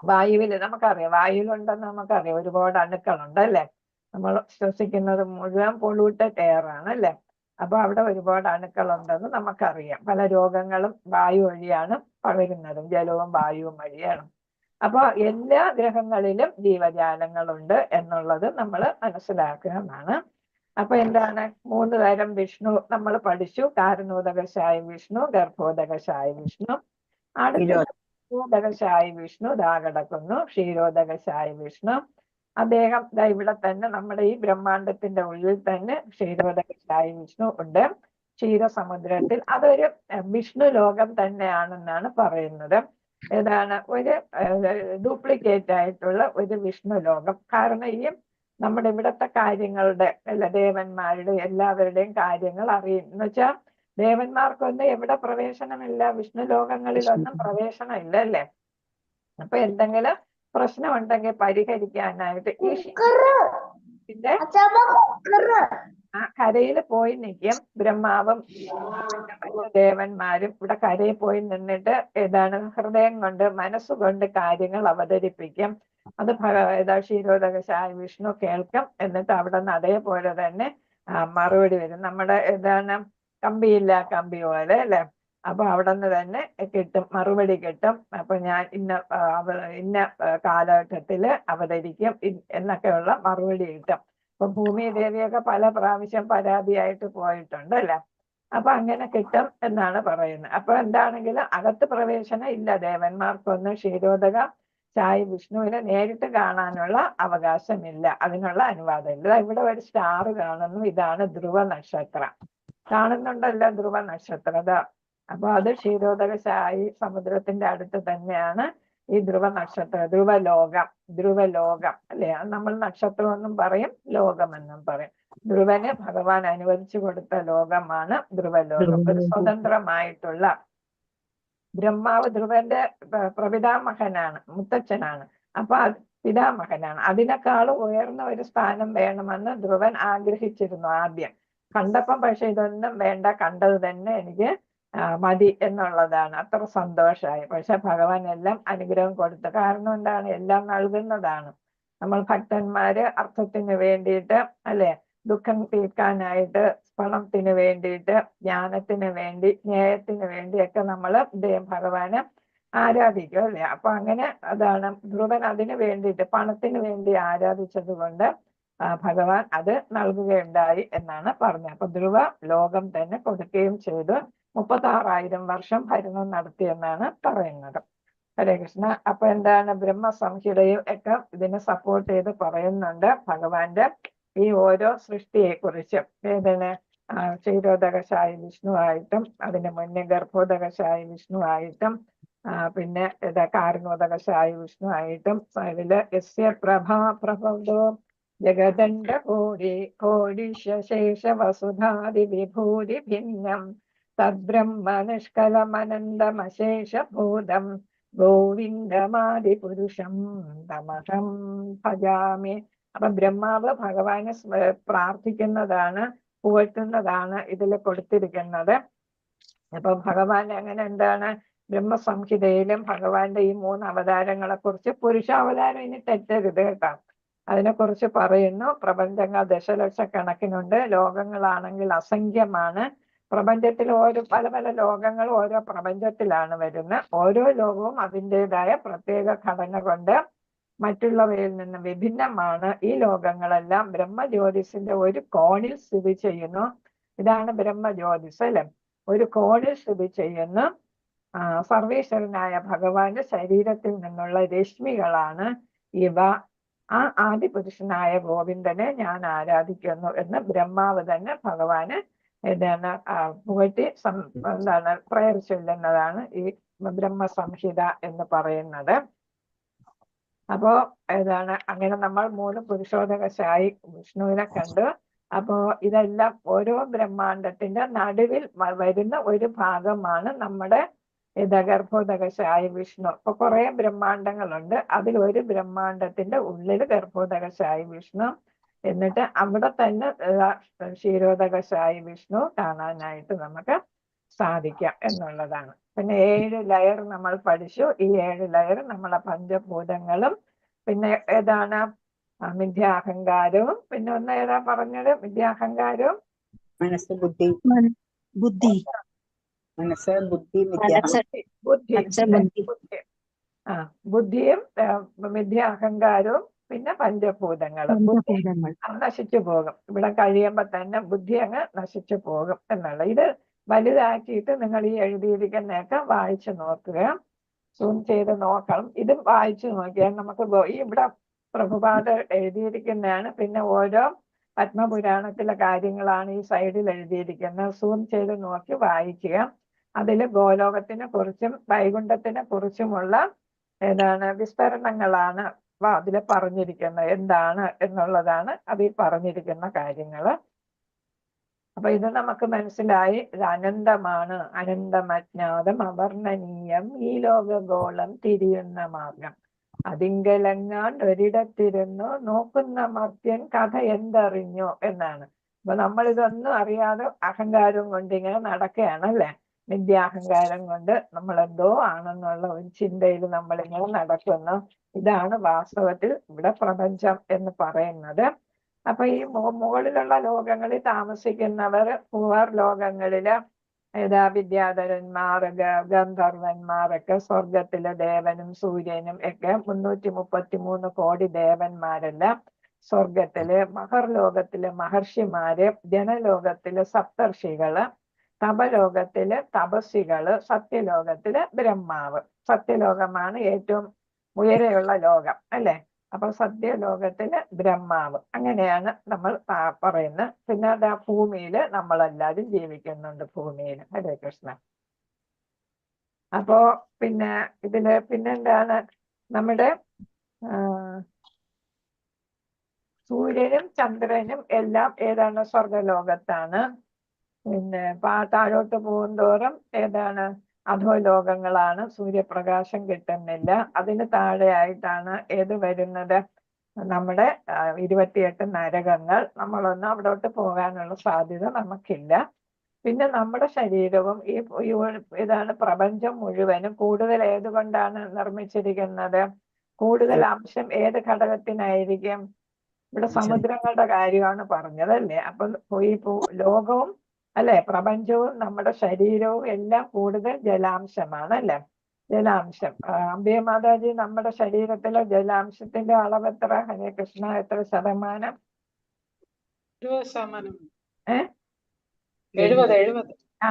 Speaker 1: വായുവിൽ നമുക്കറിയാം, വായുവിലുണ്ടെന്ന് നമുക്കറിയാം, ഒരുപാട് അണുക്കളുണ്ട് അല്ലെ. നമ്മൾ ശ്വസിക്കുന്നത് മുഴുവൻ പൊള്യൂട്ടഡ് എയർ ആണ് അല്ലെ. അപ്പൊ അവിടെ ഒരുപാട് അണുക്കളുണ്ടെന്ന് നമുക്കറിയാം. പല രോഗങ്ങളും വായു വഴിയാണ് പകരുന്നതും, ജലവും വായുവും വഴിയാണ്. അപ്പൊ എല്ലാ ഗ്രഹങ്ങളിലും ജീവജാലങ്ങളുണ്ട് എന്നുള്ളത് നമ്മൾ മനസ്സിലാക്കുന്നതാണ്. അപ്പൊ എന്താണ്? 3 തരം വിഷ്ണു നമ്മൾ പഠിച്ചു. കാരണോദകശായ വിഷ്ണു, ഗർഭോദകശായ വിഷ്ണു, ക്ഷീരോദകശായ വിഷ്ണു ദാ കിടക്കുന്നു. ക്ഷീരോദകശായ വിഷ്ണു അദ്ദേഹം ഇവിടെ തന്നെ നമ്മുടെ ഈ ബ്രഹ്മാണ്ടത്തിന്റെ ഉള്ളിൽ തന്നെ ക്ഷീരോദകശായ വിഷ്ണു ഉണ്ട്. ക്ഷീരസമുദ്രത്തിൽ അതൊരു വിഷ്ണു ലോകം തന്നെയാണെന്നാണ് പറയുന്നത്. ഏതാണ്? ഒരു ഡ്യൂപ്ലിക്കേറ്റ് ആയിട്ടുള്ള ഒരു വിഷ്ണു ലോകം. കാരണം ഈ നമ്മുടെ ഇവിടുത്തെ കാര്യങ്ങളുടെ ദേവന്മാരുടെ എല്ലാവരുടെയും കാര്യങ്ങൾ അറിയും. എന്ന് വെച്ചാൽ ദേവന്മാർക്കൊന്നും എവിടെ പ്രവേശനമില്ല, വിഷ്ണു ലോകങ്ങളിലൊന്നും പ്രവേശനം ഇല്ല അല്ലേ. അപ്പൊ എന്തെങ്കിലും പ്രശ്നം ഉണ്ടെങ്കിൽ പരിഹരിക്കാനായിട്ട് ഈ കരയിൽ പോയി നിൽക്കും ബ്രഹ്മാവും മറ്റു ദേവന്മാരും ഇവിടെ കരയിൽ പോയി നിന്നിട്ട് ഏതാണ് ഹൃദയം കൊണ്ട് മനസ്സുകൊണ്ട് കാര്യങ്ങൾ അവതരിപ്പിക്കും. അത് ക്ഷീരോദകശായ വിഷ്ണു കേൾക്കും. എന്നിട്ട് അവിടെ നിന്ന് അതേപോലെ തന്നെ മറുപടി വരും. നമ്മുടെ ഏതാണ് കമ്പിയില്ല കമ്പി പോലെ അല്ലെ. അപ്പൊ അവിടെ നിന്ന് തന്നെ കിട്ടും, മറുപടി കിട്ടും. അപ്പൊ ഞാൻ ഇന്ന കാലഘട്ടത്തില് അവതരിക്കും എന്നൊക്കെയുള്ള മറുപടി കിട്ടും. അപ്പൊ ഭൂമി ദേവിയൊക്കെ പല പ്രാവശ്യം പരാതിയായിട്ട് പോയിട്ടുണ്ട് അല്ലെ. അപ്പൊ അങ്ങനെ കിട്ടും എന്നാണ് പറയുന്നത്. അപ്പൊ എന്താണെങ്കിലും അകത്ത് പ്രവേശനം ഇല്ല ദേവന്മാർക്കൊന്നും ക്ഷീരോദക സായി വിഷ്ണുവിനെ നേരിട്ട് കാണാനുള്ള അവകാശമില്ല, അതിനുള്ള അനുവാദമില്ല. ഇവിടെ ഒരു സ്റ്റാർ കാണുന്നു, ഇതാണ് ധ്രുവ നക്ഷത്രം. കാണുന്നുണ്ടല്ലോ ധ്രുവ നക്ഷത്രം. അപ്പൊ അത് ക്ഷീരോദക സായി സമുദ്രത്തിന്റെ അടുത്ത് തന്നെയാണ് ഈ ധ്രുവ നക്ഷത്രം. ധ്രുവലോകം അല്ലെ. നമ്മൾ നക്ഷത്രം എന്നും പറയും, ലോകമെന്നും പറയും. ധ്രുവന് ഭഗവാൻ അനുവദിച്ചു കൊടുത്ത ലോകമാണ് ധ്രുവലോകം. ഒരു സ്വതന്ത്രമായിട്ടുള്ള ബ്രഹ്മാവ് ധ്രുവന്റെ പ്രപിതാമഹനാണ്, മുത്തച്ഛനാണ്. അപ്പൊ പിതാമഹനാണ്. അതിനേക്കാളും ഉയർന്ന ഒരു സ്ഥാനം വേണമെന്ന് ധ്രുവൻ ആഗ്രഹിച്ചിരുന്നു ആദ്യം. കണ്ടപ്പം പക്ഷെ ഇതൊന്നും വേണ്ട, കണ്ടത് തന്നെ എനിക്ക് മതി എന്നുള്ളതാണ്. അത്ര സന്തോഷമായി. പക്ഷെ ഭഗവാൻ എല്ലാം അനുഗ്രഹം കൊടുത്തു. കാരണം എന്താണ്? എല്ലാം നൽകുന്നതാണ്. നമ്മൾ ഭക്തന്മാര് അർത്ഥത്തിന് വേണ്ടിയിട്ട് അല്ലെ, ദുഃഖം തീർക്കാനായിട്ട്, പണത്തിന് വേണ്ടിയിട്ട്, ജ്ഞാനത്തിന് വേണ്ടി, ന്യായത്തിന് വേണ്ടിയൊക്കെ നമ്മൾ ഭഗവാനെ ആരാധിക്കും അല്ലെ. അപ്പൊ അങ്ങനെ അതാണ് ധ്രുവൻ അതിന് വേണ്ടിയിട്ട് പണത്തിന് വേണ്ടി ആരാധിച്ചത് കൊണ്ട് ഭഗവാൻ അത് നൽകുകയുണ്ടായി എന്നാണ് പറഞ്ഞത്. അപ്പൊ ധ്രുവ ലോകം തന്നെ കൊടുക്കുകയും ചെയ്തു. 36,000 വർഷം ഭരണം നടത്തിയെന്നാണ് പറയുന്നത്. ഹരേ കൃഷ്ണ. അപ്പൊ എന്താണ് ബ്രഹ്മസംഹിതയും ഒക്കെ ഇതിനെ സപ്പോർട്ട് ചെയ്ത് പറയുന്നുണ്ട് ഭഗവാന്റെ ഈ ഓരോ സൃഷ്ടിയെ കുറിച്ചും. ഏതിന് ക്ഷീരോദകശായി വിഷ്ണുവായിട്ടും അതിന് മുന്നേ ഗർഭോദകശായി വിഷ്ണുവായിട്ടും പിന്നെ കാരണോദകശായി വിഷ്ണുവായിട്ടും ഇതില് യസ്യ പ്രഭോ ജഗദണ്ഡ കോടിശേഷ വസുധാതി വിഭൂതി ഭിന്നം തദ്ബ്രഹ്മ നിഷ്കലമനന്തമശേഷഭൂതം ഗോവിന്ദമാദി പുരുഷം തമഹം ഭജാമി. അപ്പൊ ബ്രഹ്മാവ് ഭഗവാനെ പ്രാർത്ഥിക്കുന്നതാണ്, പുകഴ്ത്തുന്നതാണ് ഇതിൽ കൊടുത്തിരിക്കുന്നത്. അപ്പൊ ഭഗവാൻ അങ്ങനെ എന്താണ് ബ്രഹ്മസംഹിതയിലും ഭഗവാന്റെ ഈ 3 അവതാരങ്ങളെ കുറിച്ച്, പുരുഷാവതാരം ഇനി തെറ്റരുത് കേട്ടോ, അതിനെക്കുറിച്ച് പറയുന്നു. പ്രപഞ്ചങ്ങൾ ദശലക്ഷക്കണക്കിനുണ്ട്, ലോകങ്ങളാണെങ്കിൽ അസംഖ്യമാണ്. പ്രപഞ്ചത്തിൽ പല പല ലോകങ്ങൾ ഓരോ പ്രപഞ്ചത്തിലാണ് വരുന്നത്. ഓരോ ലോകവും അതിൻ്റെതായ പ്രത്യേക ഘടന കൊണ്ട് മറ്റുള്ളവയിൽ നിന്ന് വിഭിന്നമാണ്. ഈ ലോകങ്ങളെല്ലാം ബ്രഹ്മജ്യോതിസിന്റെ ഒരു കോണിൽ സ്ഥിതി ചെയ്യുന്നു. ഇതാണ് ബ്രഹ്മജ്യോതിസ് അല്ലെ. ഒരു കോണിൽ സ്ഥിതി ചെയ്യുന്നു. സർവേശ്വരനായ ഭഗവാന്റെ ശരീരത്തിൽ നിന്നുള്ള രശ്മികളാണ് ഇവ. ആ ആദിപുരുഷനായ ഗോവിന്ദനെ ഞാൻ ആരാധിക്കുന്നു എന്ന് ബ്രഹ്മാവ് തന്നെ ഭഗവാന് എന്താണ് പുകഴ്ത്തി എന്താണ് പ്രയർ ചൊല്ലുന്നതാണ് ഈ ബ്രഹ്മസംഹിത എന്ന് പറയുന്നത്. അപ്പോ ഏതാണ് അങ്ങനെ നമ്മൾ 3 പുരുഷോദകശായി വിഷ്ണുവിനെ കണ്ടു. അപ്പോ ഇതെല്ലാം ഓരോ ബ്രഹ്മാണ്ടത്തിന്റെ നടുവിൽ വരുന്ന ഒരു ഭാഗമാണ് നമ്മുടെ ഗർഭോദകശായി വിഷ്ണു. ഇപ്പൊ കുറെ ബ്രഹ്മാണ്ടങ്ങളുണ്ട്, അതിൽ ഒരു ബ്രഹ്മാണ്ടത്തിന്റെ ഉള്ളിൽ ഗർഭോദകശായി വിഷ്ണു. എന്നിട്ട് അവിടെ തന്നെ ക്ഷീരോദകശായി വിഷ്ണു കാണാനായിട്ട് നമുക്ക് സാധിക്കാം എന്നുള്ളതാണ്. പിന്നെ 7 ലെയർ നമ്മൾ പഠിച്ചു. ഈ 7 ലെയർ നമ്മളെ പഞ്ചഭൂതങ്ങളും പിന്നെ ഏതാണ് മിഥ്യാഹങ്കാരവും, പിന്നെ ഒന്ന് ഏതാ പറഞ്ഞത് മിഥ്യാഹങ്കാരവും
Speaker 3: മനസ്സ് ബുദ്ധി ബുദ്ധി മനസ്സ് ബുദ്ധി
Speaker 1: ബുദ്ധിയും മിഥ്യാഹങ്കാരവും പിന്നെ പഞ്ചഭൂതങ്ങളും നശിച്ചു പോകും. ഇവിടെ കഴിയുമ്പോ തന്നെ ബുദ്ധി അങ്ങ് നശിച്ചു പോകും എന്നുള്ള. ഇത് വലുതാക്കിയിട്ട് നിങ്ങൾ ഈ എഴുതിയിരിക്കുന്നതൊക്കെ വായിച്ചു നോക്കുക, സൂം ചെയ്ത് നോക്കണം. ഇത് വായിച്ചു നോക്കിയാൽ നമുക്ക് ഇവിടെ പ്രഭുപാദ എഴുതിയിരിക്കുന്നതാണ്. പിന്നെ ഓരോ പത്മപുരാണത്തിലെ കാര്യങ്ങളാണ് ഈ സൈഡിൽ എഴുതിയിരിക്കുന്നത്. സൂം ചെയ്ത് നോക്കി വായിക്കുക. അതിൽ ഗോലോകത്തിനെ കുറിച്ചും വൈകുണ്ഠത്തിനെ കുറിച്ചുമുള്ള വിസ്തരണങ്ങളാണ് അതിൽ പറഞ്ഞിരിക്കുന്നത്. എന്താണ് എന്നുള്ളതാണ് അതിൽ പറഞ്ഞിരിക്കുന്ന കാര്യങ്ങള്. അപ്പൊ ഇത് നമുക്ക് മനസ്സിലായി. ഇത് അനന്തമാണ്, അനന്തമജ്ഞാതം അവർണ്ണനീയം ഈ ലോകഗോളം തിരിയുന്ന മാർഗം. അതിങ്കലെങ്ങാണ്ട് ഒരിടത്തിരുന്നു നോക്കുന്ന മർത്യൻ കഥ എന്തറിഞ്ഞു എന്നാണ്. അപ്പൊ നമ്മൾ ഇതൊന്നും അറിയാതെ അഹങ്കാരം കൊണ്ട് ഇങ്ങനെ നടക്കുകയാണല്ലേ. വിദ്യാഹങ്കാരം കൊണ്ട് നമ്മൾ എന്തോ ആണെന്നുള്ള ഒരു ചിന്തയിൽ നമ്മളിങ്ങനെ നടക്കുന്നു. ഇതാണ് വാസ്തവത്തിൽ ഇവിടെ പ്രപഞ്ചം എന്ന് പറയുന്നത്. അപ്പൊ ഈ മുകളിലുള്ള ലോകങ്ങളിൽ താമസിക്കുന്നവർ ഭൂവർ ലോകങ്ങളില് വിദ്യാധരന്മാർ, ഗന്ധർവന്മാരൊക്കെ സ്വർഗത്തിലെ ദേവനും സൂര്യനും ഒക്കെ 333 കോടി ദേവന്മാരെല്ലാം സ്വർഗത്തില്, മഹർലോകത്തിലെ മഹർഷിമാര്, ജനലോകത്തിലെ സപ്തർഷികള്, തപലോകത്തില് തപസ്സികള്, സത്യലോകത്തില് ബ്രഹ്മാവ്. സത്യലോകമാണ് ഏറ്റവും ഉയരെയുള്ള ലോകം അല്ലെ. അപ്പൊ സത്യലോകത്തില് ബ്രഹ്മാവ്. അങ്ങനെയാണ് നമ്മൾ പറയുന്നത്. പിന്നെ ആ ഭൂമിയില് നമ്മളെല്ലാവരും ജീവിക്കുന്നുണ്ട് ഭൂമിയിൽ. ഹരേ കൃഷ്ണ. അപ്പോ പിന്നെ ഇതില് പിന്നെന്താണ്, നമ്മുടെ സൂര്യനും ചന്ദ്രനും എല്ലാം ഏതാണ്, സ്വർഗലോകത്താണ്. പിന്നെ താഴോട്ട് പോകുന്തോറും ഏതാണ്, അധോലോകങ്ങളാണ്. സൂര്യപ്രകാശം കിട്ടുന്നില്ല. അതിന് താഴെയായിട്ടാണ് ഏത് വരുന്നത്, നമ്മുടെ 28 നരകങ്ങൾ. നമ്മളൊന്നും അവിടോട്ട് പോകാനുള്ള സാധ്യത നമുക്കില്ല. പിന്നെ നമ്മുടെ ശരീരവും ഇതാണ് പ്രപഞ്ചം മുഴുവനും കൂടുതൽ ഏതുകൊണ്ടാണ് നിർമ്മിച്ചിരിക്കുന്നത്, കൂടുതൽ അംശം ഏത് ഘടകത്തിനായിരിക്കും? ഇവിടെ സമുദ്രങ്ങളുടെ കാര്യമാണ് പറഞ്ഞത് അല്ലേ. അപ്പൊ ഈ ലോകവും അല്ലെ, പ്രപഞ്ചവും നമ്മുടെ ശരീരവും എല്ലാം കൂടുതൽ ജലാംശമാണ് അല്ലെ. ജലാംശം. അംബിക മാതാജി, നമ്മുടെ ശരീരത്തിലെ ജലാംശത്തിന്റെ അളവ് എത്ര? ഹരേ കൃഷ്ണ, എത്ര ശതമാനം?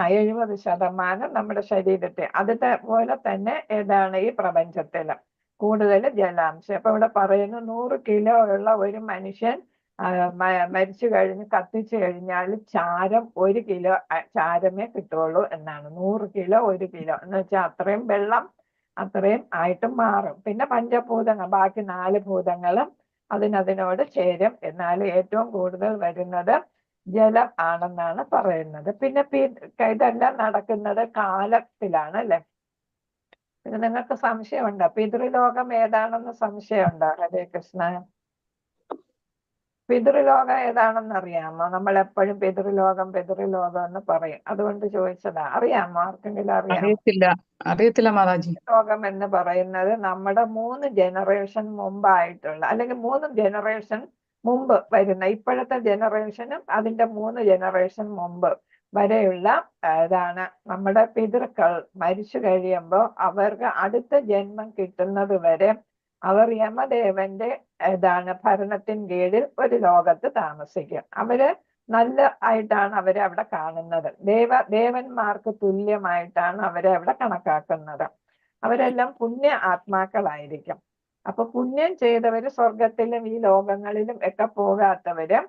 Speaker 1: 70% നമ്മുടെ ശരീരത്തെ. അതുപോലെ തന്നെ ഏതാണ് ഈ പ്രപഞ്ചത്തില് കൂടുതൽ ജലാംശം. അപ്പൊ ഇവിടെ പറയുന്നു 100 കിലോ ഉള്ള ഒരു മനുഷ്യൻ മരിച്ചു കഴിഞ്ഞ് കത്തിച്ചു കഴിഞ്ഞാൽ ചാരം 1 കിലോ ചാരമേ കിട്ടുള്ളൂ എന്നാണ്. 100 കിലോ 1 കിലോ എന്ന് വെച്ചാൽ അത്രയും വെള്ളം അത്രയും ആയിട്ട് മാറും. പിന്നെ പഞ്ചഭൂതങ്ങൾ, ബാക്കി 4 ഭൂതങ്ങളും അതിനോട് ചേരും. എന്നാൽ ഏറ്റവും കൂടുതൽ വരുന്നത് ജലം ആണെന്നാണ് പറയുന്നത്. പിന്നെ ഇതെല്ലാം നടക്കുന്നത് കാലത്തിലാണ് അല്ലെ. പിന്നെ നിങ്ങൾക്ക് സംശയമുണ്ടോ, പിതൃലോകം ഏതാണെന്ന് സംശയമുണ്ടോ? ഹരേ കൃഷ്ണ. പിതൃലോകം ഏതാണെന്ന് അറിയാമോ? നമ്മൾ എപ്പോഴും പിതൃലോകം എന്ന് പറയും. അതുകൊണ്ട് ചോദിച്ചതാ. അറിയാമോ? ആർക്കെങ്കിലും അറിയാമോ?
Speaker 2: അറിയത്തില്ല മാതാജി.
Speaker 1: ലോകം എന്ന് പറയുന്നത് നമ്മുടെ 3 ജനറേഷൻ മുമ്പായിട്ടുള്ള, അല്ലെങ്കിൽ 3 ജനറേഷൻ മുമ്പ് വരുന്ന, ഇപ്പോഴത്തെ ജനറേഷനും അതിന്റെ 3 ജനറേഷൻ മുമ്പ് വരെയുള്ള ഇതാണ് നമ്മുടെ പിതൃക്കൾ. മരിച്ചു കഴിയുമ്പോൾ അവർക്ക് അടുത്ത ജന്മം കിട്ടുന്നത് വരെ അവർ യമദേവന്റെ ഭരണത്തിൻ കീഴിൽ ഒരു ലോകത്ത് താമസിക്കും. അവര് നല്ല ആയിട്ടാണ് അവരെ അവിടെ കാണുന്നത്. ദേവന്മാർക്ക് തുല്യമായിട്ടാണ് അവരെ അവിടെ കണക്കാക്കുന്നത്. അവരെല്ലാം പുണ്യ ആത്മാക്കളായിരിക്കും. അപ്പൊ പുണ്യം ചെയ്തവര് സ്വർഗത്തിലും ഈ ലോകങ്ങളിലും ഒക്കെ പോകാത്തവര്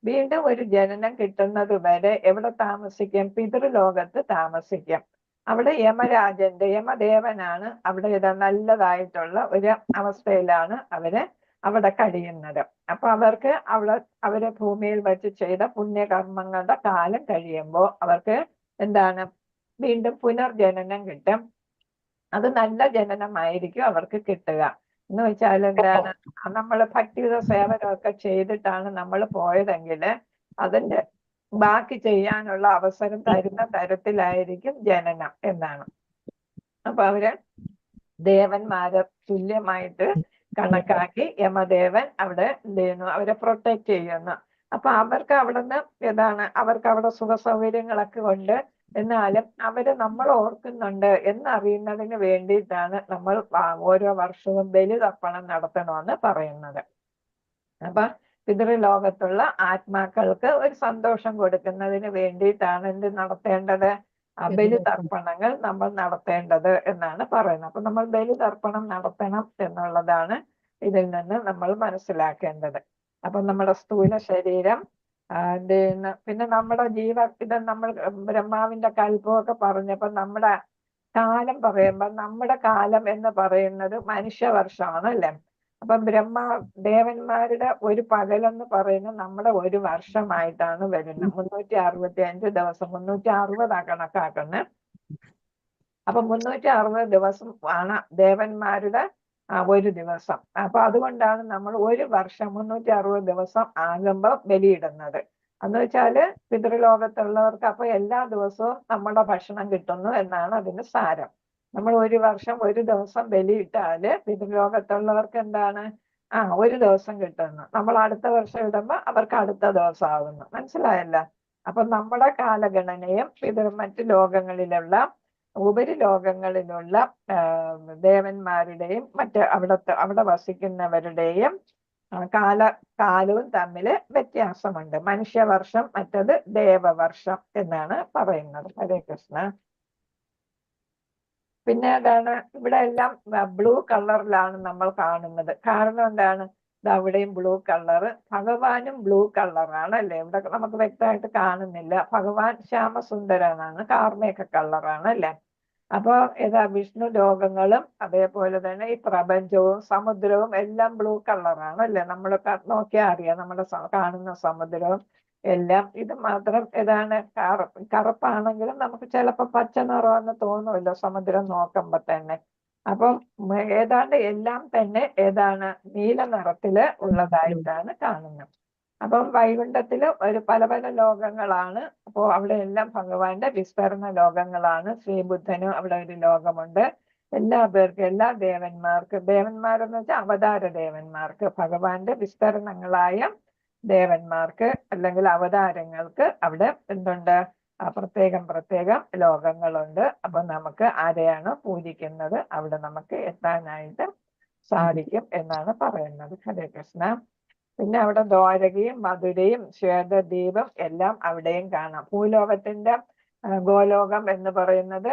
Speaker 1: വീണ്ടും ഒരു ജനനം കിട്ടുന്നത് വരെ എവിടെ താമസിക്കും? പിതൃലോകത്ത് താമസിക്കും. അവിടെ യമദേവനാണ് അവിടെ നല്ലതായിട്ടുള്ള ഒരു അവസ്ഥയിലാണ് അവിടെ കഴിയുന്നത്. അപ്പൊ അവർക്ക് അവരെ ഭൂമിയിൽ വെച്ച് ചെയ്ത പുണ്യകർമ്മങ്ങളുടെ കാലം കഴിയുമ്പോൾ അവർക്ക് വീണ്ടും പുനർജനനം കിട്ടും. അത് നല്ല ജനനമായിരിക്കും അവർക്ക് കിട്ടുക. എന്ന് വെച്ചാൽ നമ്മൾ ഭക്തിയുത സേവനമൊക്കെ ചെയ്തിട്ടാണ് നമ്മൾ പോയതെങ്കിൽ അതിന്റെ ബാക്കി ചെയ്യാനുള്ള അവസരം തരുന്ന തരത്തിലായിരിക്കും ജനനം എന്നാണ്. അപ്പൊ അവര് ദേവന്മാരെ തുല്യമായിട്ട് കണക്കാക്കി യമദേവൻ അവിടെ എന്ത് ചെയ്യുന്നു? അവരെ പ്രൊട്ടക്ട് ചെയ്യുന്നു. അപ്പൊ അവർക്ക് അവിടുന്ന് അവർക്ക് അവിടെ സുഖ സൗകര്യങ്ങളൊക്കെ ഉണ്ട്. എന്നാലും അവര് നമ്മൾ ഓർക്കുന്നുണ്ട് എന്നറിയുന്നതിന് വേണ്ടിയിട്ടാണ് നമ്മൾ ഓരോ വർഷവും ബലിതർപ്പണം നടത്തണമെന്ന് പറയുന്നത്. അപ്പൊ പിതൃലോകത്തുള്ള ആത്മാക്കൾക്ക് ഒരു സന്തോഷം കൊടുക്കുന്നതിന് വേണ്ടിയിട്ടാണ് എന്ത് നടത്തേണ്ടത്? ബലിതർപ്പണങ്ങൾ നമ്മൾ നടത്തേണ്ടത് എന്നാണ് പറയുന്നത്. അപ്പൊ നമ്മൾ ബലിതർപ്പണം നടത്തണം എന്നുള്ളതാണ് ഇതിൽ നിന്ന് നമ്മൾ മനസ്സിലാക്കേണ്ടത്. അപ്പൊ നമ്മുടെ സ്ഥൂല ശരീരം പിന്നെ നമ്മുടെ ഇത് നമ്മൾ ബ്രഹ്മാവിന്റെ കൽപ്പമൊക്കെ പറഞ്ഞപ്പോ നമ്മുടെ കാലം പറയുമ്പോൾ നമ്മുടെ കാലം എന്ന് പറയുന്നത് മനുഷ്യവർഷമാണ് അല്ലെ. അപ്പൊ ദേവന്മാരുടെ ഒരു പകലെന്ന് പറയുന്നത് നമ്മുടെ ഒരു വർഷമായിട്ടാണ് വരുന്നത്. 365 ദിവസം, 360 കണക്കാക്കുന്നത്. അപ്പൊ 360 ദിവസം ആണ് ദേവന്മാരുടെ ഒരു ദിവസം. അപ്പൊ അതുകൊണ്ടാണ് നമ്മൾ ഒരു വർഷം 360 ദിവസം ആകുമ്പോൾ ബലിയിടുന്നത്. എന്ന് വെച്ചാല് പിതൃലോകത്തുള്ളവർക്ക് അപ്പൊ എല്ലാ ദിവസവും നമ്മുടെ ഭക്ഷണം കിട്ടുന്നു എന്നാണ് അതിന് സാരം. നമ്മൾ ഒരു വർഷം ഒരു ദിവസം ബലിയിട്ടാല് പിതൃലോകത്തുള്ളവർക്ക് എന്താണ് ഒരു ദിവസം കിട്ടുന്നു. നമ്മൾ അടുത്ത വർഷം ഇടുമ്പോ അവർക്ക് അടുത്ത ദിവസം ആകുന്നു. മനസ്സിലായല്ല? അപ്പൊ നമ്മുടെ കാലഗണനയും മറ്റു ലോകങ്ങളിലുള്ള ഉപരിലോകങ്ങളിലുള്ള ദേവന്മാരുടെയും മറ്റ് അവിടെ വസിക്കുന്നവരുടെയും കാലവും തമ്മിൽ വ്യത്യാസമുണ്ട്. മനുഷ്യവർഷം മറ്റത് ദേവവർഷം എന്നാണ് പറയുന്നത്. ഹരേ കൃഷ്ണ. പിന്നെ എന്താണ് ഇവിടെ എല്ലാം ബ്ലൂ കളറിലാണ് നമ്മൾ കാണുന്നത്. കാരണം എന്താണ്? അവിടെയും ബ്ലൂ കളറ്, ഭഗവാനും ബ്ലൂ കളറാണ് അല്ലേ? ഇവിടെ നമുക്ക് വ്യക്തമായിട്ട് കാണുന്നില്ല. ഭഗവാൻ ശ്യാമസുന്ദരനാണ്, കാർമേഘ കളറാണ് അല്ലേ? അപ്പൊ വിഷ്ണു ലോകങ്ങളും അതേപോലെ തന്നെ ഈ പ്രപഞ്ചവും സമുദ്രവും എല്ലാം ബ്ലൂ കളറാണ് അല്ലേ? നമ്മൾ നോക്കിയാൽ അറിയാം, നമ്മുടെ കാണുന്ന സമുദ്രവും എല്ലാം. ഇത് മാത്രം കറുപ്പാണെങ്കിലും നമുക്ക് ചിലപ്പോൾ പച്ച നിറമെന്ന് തോന്നുമല്ലോ സമുദ്രം നോക്കുമ്പോ തന്നെ. അപ്പം ഏതാണ്ട് എല്ലാം തന്നെ നീല നിറത്തില് ഉള്ളതായിട്ടാണ് കാണുന്നത്. അപ്പം വൈകുണ്ഠത്തില് പല പല ലോകങ്ങളാണ്. അപ്പോ അവിടെ എല്ലാം ഭഗവാന്റെ വിസ്തരണ ലോകങ്ങളാണ്. ശ്രീബുദ്ധനും അവിടെ ഒരു ലോകമുണ്ട്. എല്ലാ പേർക്കും, എല്ലാ ദേവന്മാരെന്ന് വെച്ചാൽ അവതാര ദേവന്മാർക്ക്, ഭഗവാന്റെ വിസ്തരണങ്ങളായ ദേവന്മാർക്ക് അല്ലെങ്കിൽ അവതാരങ്ങൾക്ക് അവിടെ എന്തുണ്ട്? പ്രത്യേകം ലോകങ്ങളുണ്ട്. അപ്പൊ നമുക്ക് ആരെയാണ് പൂജിക്കുന്നത് അവിടെ നമുക്ക് എത്താനായിട്ട് സാധിക്കും എന്നാണ് പറയുന്നത്. ഹരേ കൃഷ്ണ. പിന്നെ അവിടെ ദ്വാരകയും മധുരയും ശ്വേതദ്വീപം എല്ലാം അവിടെയും കാണാം. ഭൂലോകത്തിന്റെ ഗോലോകം എന്ന് പറയുന്നത്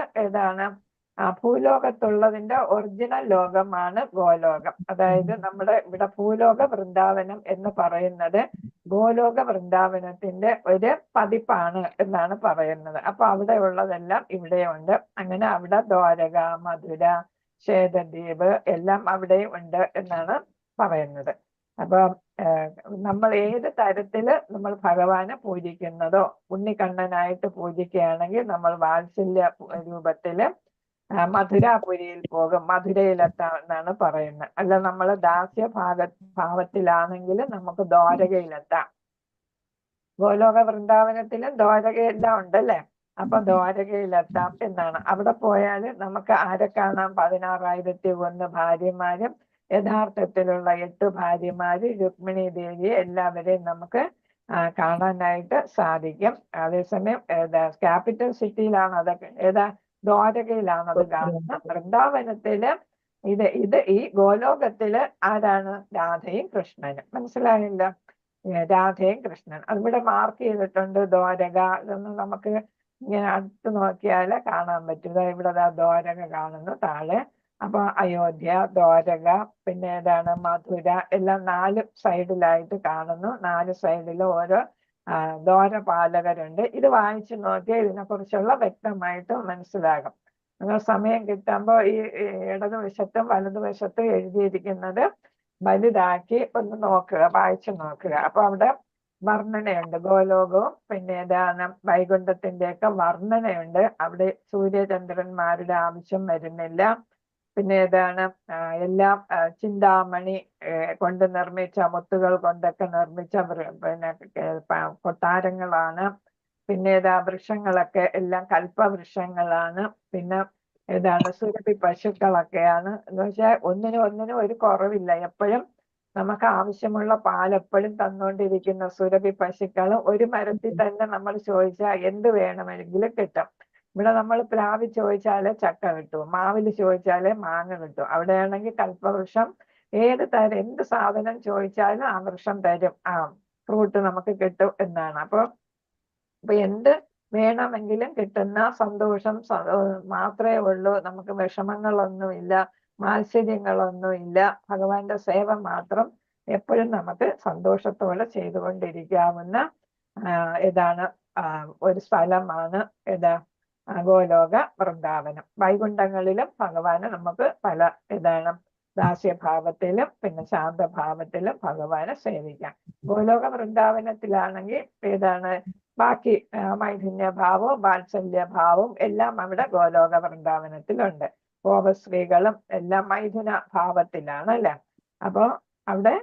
Speaker 1: ഭൂലോകത്തുള്ളതിന്റെ ഒറിജിനൽ ലോകമാണ് ഗോലോകം. അതായത് നമ്മുടെ ഇവിടെ ഭൂലോക വൃന്ദാവനം എന്ന് പറയുന്നത് ഗോലോക വൃന്ദാവനത്തിന്റെ ഒരു പതിപ്പാണ് എന്നാണ് പറയുന്നത്. അപ്പൊ അവിടെ ഉള്ളതെല്ലാം ഇവിടെയുണ്ട്. അങ്ങനെ അവിടെ ദ്വാരക, മധുര, ശ്വേതദ്വീപ് എല്ലാം അവിടെയും ഉണ്ട് എന്നാണ് പറയുന്നത്. അപ്പൊ നമ്മൾ ഏത് തരത്തില് നമ്മൾ ഭഗവാനെ പൂജിക്കുന്നതോ, ഉണ്ണിക്കണ്ണനായിട്ട് പൂജിക്കുകയാണെങ്കിൽ നമ്മൾ വാത്സല്യ രൂപത്തില് മധുരാപുരിയിൽ പോകും, മധുരയിലെത്താം എന്നാണ് പറയുന്നത്. അല്ല നമ്മൾ ദാസ്യ ഭാവത്തിലാണെങ്കിൽ നമുക്ക് ദ്വാരകയിലെത്താം. ഗോലോക വൃന്ദാവനത്തിലും ദ്വാരകയെല്ലാം ഉണ്ടല്ലേ? അപ്പൊ ദ്വാരകയിലെത്താം എന്നാണ്. അവിടെ പോയാൽ നമുക്ക് ആരെ കാണാം? 16,001 ഭാര്യമാരും യഥാർത്ഥത്തിലുള്ള 8 ഭാര്യമാര്, രുക്മിണി ദേവിയെ എല്ലാവരെയും നമുക്ക് കാണാനായിട്ട് സാധിക്കും. അതേസമയം ക്യാപിറ്റൽ സിറ്റിയിലാണ് അതൊക്കെ, ദ്വാരകയിലാണ് അത് കാണുന്നത്. വൃന്ദാവനത്തില് ഈ ഗോലോകത്തില് ആരാണ്? രാധയും കൃഷ്ണനും. മനസ്സിലായില്ല? രാധയും കൃഷ്ണൻ അതിവിടെ മാർക്ക് ചെയ്തിട്ടുണ്ട്. ദ്വാരക ഇതൊന്നും നമുക്ക് ഇങ്ങനെ അടുത്ത് നോക്കിയാല് കാണാൻ പറ്റും. ഇവിടെ ദ്വാരക കാണുന്നു താഴെ. അപ്പൊ അയോധ്യ, ദ്വാരക, പിന്നെ മധുര എല്ലാം 4 സൈഡിലായിട്ട് കാണുന്നു. 4 സൈഡിലും ഓരോ ദ്വാരപാലകരുണ്ട്. ഇത് വായിച്ചു നോക്കിയാൽ ഇതിനെക്കുറിച്ചുള്ള വ്യക്തമായിട്ട് മനസ്സിലാകും. നിങ്ങൾ സമയം കിട്ടുമ്പോൾ ഈ ഇടതുവശത്തും വലതുവശത്തും എഴുതിയിരിക്കുന്നത് വലുതാക്കി ഒന്ന് നോക്കുക, വായിച്ചു നോക്കുക. അപ്പൊ അവിടെ വർണ്ണനയുണ്ട്. ഗോലോകവും പിന്നെ വൈകുണ്ഠത്തിന്റെയൊക്കെ വർണ്ണനയുണ്ട്. അവിടെ സൂര്യചന്ദ്രന്മാരുടെ ആവശ്യം വരുന്നില്ല. പിന്നെ എല്ലാം ചിന്താമണി കൊണ്ട് നിർമ്മിച്ച, മുത്തുകൾ കൊണ്ടൊക്കെ നിർമ്മിച്ച കൊട്ടാരങ്ങളാണ്. പിന്നെ വൃക്ഷങ്ങളൊക്കെ എല്ലാം കൽപ്പവൃക്ഷങ്ങളാണ്. പിന്നെ സുരഭി പശുക്കളൊക്കെയാണ്. എന്ന് വെച്ചാൽ ഒന്നിനും ഒരു കുറവില്ല. എപ്പോഴും നമുക്ക് ആവശ്യമുള്ള പാൽ എപ്പോഴും തന്നുകൊണ്ടിരിക്കുന്ന സുരഭി പശുക്കളും ഒരു മരത്തിൽ തന്നെ നമ്മൾ ചോദിച്ചാൽ എന്ത് വേണമെങ്കിലും കിട്ടും. ഇവിടെ നമ്മൾ പ്ലാവിൽ ചോദിച്ചാലേ ചക്ക കിട്ടും, മാവിൽ ചോദിച്ചാലേ മാങ്ങ കിട്ടും. അവിടെയാണെങ്കിൽ കൽപ്പവൃക്ഷം എന്ത് സാധനം ചോദിച്ചാലും ആ വൃക്ഷം തരും, ഫ്രൂട്ട് നമുക്ക് കിട്ടും എന്നാണ്. അപ്പൊ എന്ത് വേണമെങ്കിലും കിട്ടുന്ന സന്തോഷം മാത്രമേ ഉള്ളൂ. നമുക്ക് വിഷമങ്ങളൊന്നുമില്ല, മാത്സര്യങ്ങളൊന്നുമില്ല. ഭഗവാന്റെ സേവ മാത്രം എപ്പോഴും നമുക്ക് സന്തോഷത്തോടെ ചെയ്തുകൊണ്ടിരിക്കാവുന്ന ഒരു സ്ഥലമാണ് ഗോലോക വൃന്ദാവനം. വൈകുണ്ഠങ്ങളിലും ഭഗവാന് നമുക്ക് പല ദാസ്യഭാവത്തിലും പിന്നെ ശാന്തഭാവത്തിലും ഭഗവാനെ സേവിക്കാം. ഗോലോക വൃന്ദാവനത്തിലാണെങ്കിൽ ബാക്കി മൈഥുന്യഭാവവും വാത്സല്യഭാവവും എല്ലാം അവിടെ ഗോലോക വൃന്ദാവനത്തിലുണ്ട്. ഗോപസ്ത്രീകളും എല്ലാം മൈഥുന ഭാവത്തിലാണ് അല്ലെ? അപ്പൊ അവിടെ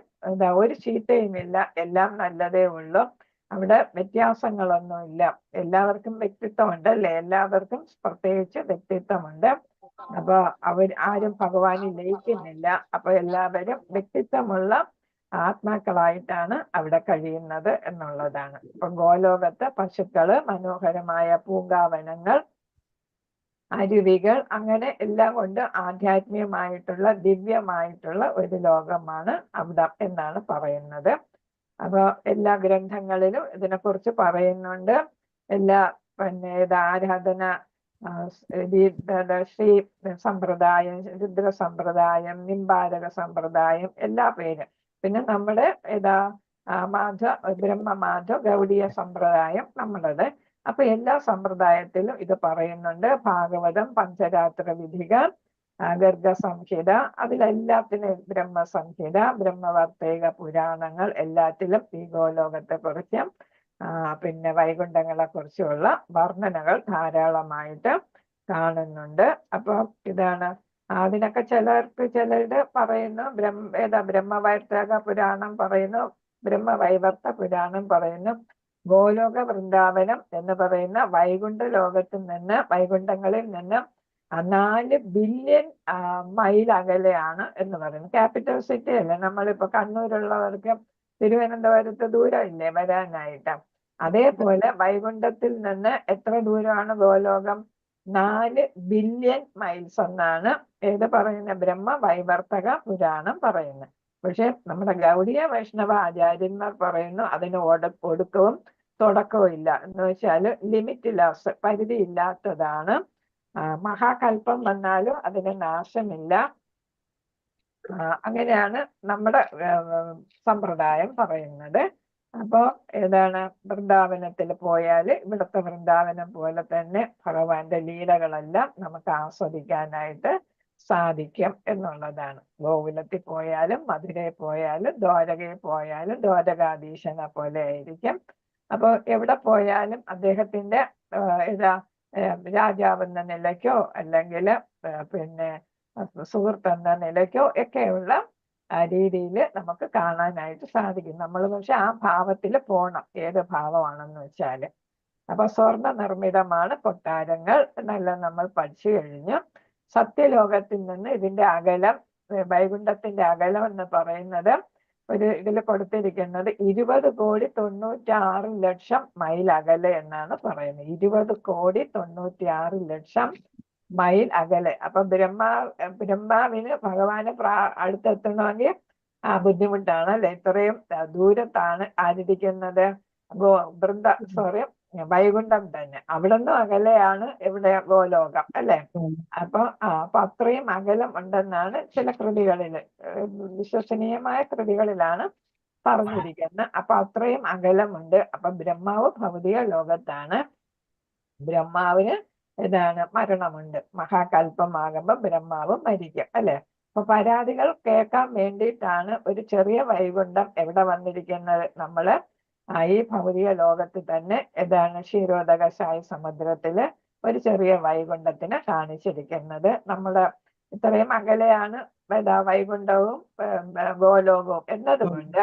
Speaker 1: ഒരു ചീത്തയുമില്ല, എല്ലാം നല്ലതേ ഉള്ളൂ. അവിടെ വ്യത്യാസങ്ങളൊന്നുമില്ല. എല്ലാവർക്കും വ്യക്തിത്വമുണ്ട് അല്ലെ? എല്ലാവർക്കും പ്രത്യേകിച്ച് വ്യക്തിത്വമുണ്ട്. അപ്പൊ ആരും ഭഗവാനിൽ ലയിക്കുന്നില്ല. അപ്പൊ എല്ലാവരും വ്യക്തിത്വമുള്ള ആത്മാക്കളായിട്ടാണ് അവിടെ കഴിയുന്നത് എന്നുള്ളതാണ്. ഇപ്പൊ ഗോലോകത്തെ പശുക്കള്, മനോഹരമായ പൂങ്കാവനങ്ങൾ, അരുവികൾ, അങ്ങനെ എല്ലാം കൊണ്ട് ആധ്യാത്മികമായിട്ടുള്ള ദിവ്യമായിട്ടുള്ള ഒരു ലോകമാണ് അവിടെ എന്നാണ് പറയുന്നത്. അപ്പൊ എല്ലാ ഗ്രന്ഥങ്ങളിലും ഇതിനെക്കുറിച്ച് പറയുന്നുണ്ട്. എല്ലാ ആരാധന ശ്രീ സമ്പ്രദായം, രുദ്ര സമ്പ്രദായം, നിംബാരക സമ്പ്രദായം, എല്ലാ പേരും. പിന്നെ നമ്മുടെ ബ്രഹ്മമാധ ഗൗഡീയ സമ്പ്രദായം നമ്മുടേത്. അപ്പൊ എല്ലാ സമ്പ്രദായത്തിലും ഇത് പറയുന്നുണ്ട്. ഭാഗവതം, പഞ്ചരാത്ര വിധിക, ഗർഗസംഹിത, അതിലെല്ലാത്തിനും ബ്രഹ്മസംഹിത, ബ്രഹ്മവർത്തേക പുരാണങ്ങൾ, എല്ലാത്തിലും ഈ ഗോലോകത്തെ കുറിച്ചും പിന്നെ വൈകുണ്ഠങ്ങളെ കുറിച്ചുള്ള വർണ്ണനകൾ ധാരാളമായിട്ട് കാണുന്നുണ്ട്. അപ്പൊ ഇതാണ് അതിനൊക്കെ ചിലരുടെ പറയുന്നു ബ്രഹ്മവൈവർത്തക പുരാണം പറയുന്നു, ബ്രഹ്മവൈവർത്ത പുരാണം പറയുന്നു. ഗോലോക വൃന്ദാവനം എന്ന് പറയുന്ന വൈകുണ്ഠ ലോകത്തിൽ നിന്ന്, വൈകുണ്ഠങ്ങളിൽ നിന്ന് 4 ബില്യൺ മൈൽ അകലെയാണ് എന്ന് പറയുന്നത്. ക്യാപിറ്റൽ സിറ്റി അല്ലേ? നമ്മളിപ്പോ കണ്ണൂരുള്ളവർക്ക് തിരുവനന്തപുരത്ത് ദൂരമില്ലേ വരാനായിട്ട്? അതേപോലെ വൈകുണ്ഠത്തിൽ നിന്ന് എത്ര ദൂരമാണ് ഗോലോകം? 4 ബില്യൺ മൈൽസ് എന്നാണ് ഏത് പറയുന്ന ബ്രഹ്മവൈവർത്തക പുരാണം പറയുന്നത്. പക്ഷെ നമ്മുടെ ഗൗഡീയ വൈഷ്ണവ ആചാര്യന്മാർ പറയുന്നു അതിന് ഒടുക്കവും തുടക്കവും ഇല്ല. എന്ന് വെച്ചാല് ലിമിറ്റ്ലെസ്, പരിധി ഇല്ലാത്തതാണ്. മഹാകൽപ്പം വന്നാലും അതിന് നാശമില്ല. അങ്ങനെയാണ് നമ്മുടെ സമ്പ്രദായം പറയുന്നത്. അപ്പോ വൃന്ദാവനത്തിൽ പോയാല് ഇവിടുത്തെ വൃന്ദാവനം പോലെ തന്നെ ഭഗവാന്റെ ലീലകളെല്ലാം നമുക്ക് ആസ്വദിക്കാനായിട്ട് സാധിക്കും എന്നുള്ളതാണ്. ഗോകുലത്തിൽ പോയാലും മധുരയിൽ പോയാലും ദ്വാരകയിൽ പോയാലും ദ്വാരകാധീശനെ പോലെ ആയിരിക്കും. അപ്പൊ എവിടെ പോയാലും അദ്ദേഹത്തിന്റെ രാജാവെന്ന നിലയ്ക്കോ അല്ലെങ്കിൽ പിന്നെ സുഹൃത്തെന്ന നിലയ്ക്കോ ഒക്കെയുള്ള രീതിയിൽ നമുക്ക് കാണാനായിട്ട് സാധിക്കും. നമ്മൾ പക്ഷെ ആ ഭാവത്തിൽ പോണം, ഏത് ഭാവമാണെന്ന് വെച്ചാല്. അപ്പൊ സ്വർണ്ണ നിർമ്മിതമാണ് കൊട്ടാരങ്ങൾ എന്നെല്ലാം നമ്മൾ പഠിച്ചു കഴിഞ്ഞു. സത്യലോകത്തിൽ നിന്ന് ഇതിന്റെ അകലം, വൈകുണ്ഠത്തിന്റെ അകലം എന്ന് പറയുന്നത് ഇതിൽ കൊടുത്തിരിക്കുന്നത് 20,96,00,000 മൈൽ അകലെ എന്നാണ് പറയുന്നത്. 20,96,00,000 മൈൽ അകലെ. അപ്പൊ ബ്രഹ്മാവിന് ഭഗവാന് അടുത്തെത്തണമെങ്കിൽ ബുദ്ധിമുട്ടാണ് അല്ലെ? ഇത്രയും ദൂരത്താണ് ആയിരിക്കുന്നത് വൈകുണ്ഠം തന്നെ. അവിടെ നിന്നും അകലെയാണ് ഇവിടെ ഗോലോകം അല്ലെ? അപ്പൊ അത്രയും അകലം ഉണ്ടെന്നാണ് ചില കൃതികളില്, വിശ്വസനീയമായ കൃതികളിലാണ് പറഞ്ഞിരിക്കുന്നത്. അപ്പൊ അത്രയും അകലമുണ്ട്. അപ്പൊ ബ്രഹ്മാവ് ഭൗതിക ലോകത്താണ്. ബ്രഹ്മാവിന് മരണമുണ്ട്. മഹാകൽപ്പമാകുമ്പോ ബ്രഹ്മാവ് മരിക്കും അല്ലെ? അപ്പൊ പരാതികൾ കേൾക്കാൻ വേണ്ടിയിട്ടാണ് ഒരു ചെറിയ വൈകുണ്ഠം എവിടെ വന്നിരിക്കുന്നത്? നമ്മള് ഈ ഭൗതിക ലോകത്തിൽ തന്നെ ക്ഷീരോദകശായി സമുദ്രത്തില് ഒരു ചെറിയ വൈകുണ്ഠത്തിനെ കാണിച്ചിരിക്കുന്നത്. നമ്മുടെ ഇത്രയും അകലെയാണ് വൈകുണ്ഠവും ഗോലോകവും എന്നതുകൊണ്ട്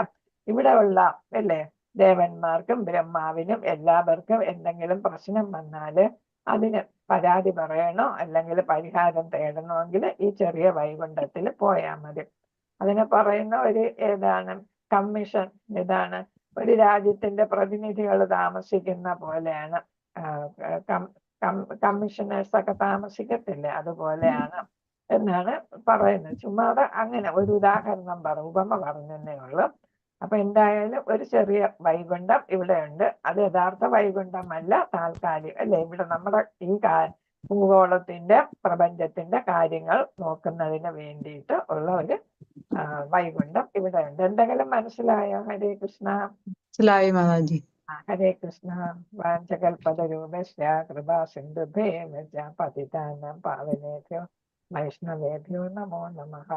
Speaker 1: ഇവിടെ ഉള്ള അല്ലേ ദേവന്മാർക്കും ബ്രഹ്മാവിനും എല്ലാവർക്കും എന്തെങ്കിലും പ്രശ്നം വന്നാല് അതിന് പരാതി പറയണോ അല്ലെങ്കിൽ പരിഹാരം തേടണമെങ്കിൽ ഈ ചെറിയ വൈകുണ്ഠത്തിൽ പോയാൽ മതി. അതിനെ പറയുന്ന ഒരു കമ്മീഷൻ, ഒരു രാജ്യത്തിന്റെ പ്രതിനിധികൾ താമസിക്കുന്ന പോലെയാണ്. കമ്മീഷണേഴ്സ് ഒക്കെ താമസിക്കത്തില്ലേ, അതുപോലെയാണ് എന്നാണ് പറയുന്നത്. ചുമ്മാതെ അങ്ങനെ ഒരു ഉദാഹരണം ഉപമ പറഞ്ഞതേ ഉള്ളൂ. അപ്പൊ എന്തായാലും ഒരു ചെറിയ വൈകുണ്ഠം ഇവിടെ ഉണ്ട്. അത് യഥാർത്ഥ വൈകുണ്ഠമല്ല, താൽക്കാലികം അല്ലെ? ഇവിടെ നമ്മുടെ ഈ ഭൂഗോളത്തിന്റെ പ്രപഞ്ചത്തിന്റെ കാര്യങ്ങൾ നോക്കുന്നതിന് വേണ്ടിയിട്ട് ഉള്ള ഒരു വൈകുണ്ഠം ഇവിടെ ഉണ്ട്. എന്തെങ്കിലും മനസ്സിലായോ? ഹരേ കൃഷ്ണ.
Speaker 2: മനസ്സിലായി മാതാജി.
Speaker 1: ഹരേ കൃഷ്ണ. വാഞ്ചകൽപതരൂപശ്ച കൃപാ സിന്ധുഭേവ പതിതാനാം പാവനേഭ്യോ വൈഷ്ണവേഭ്യോ നമോ നമഃ.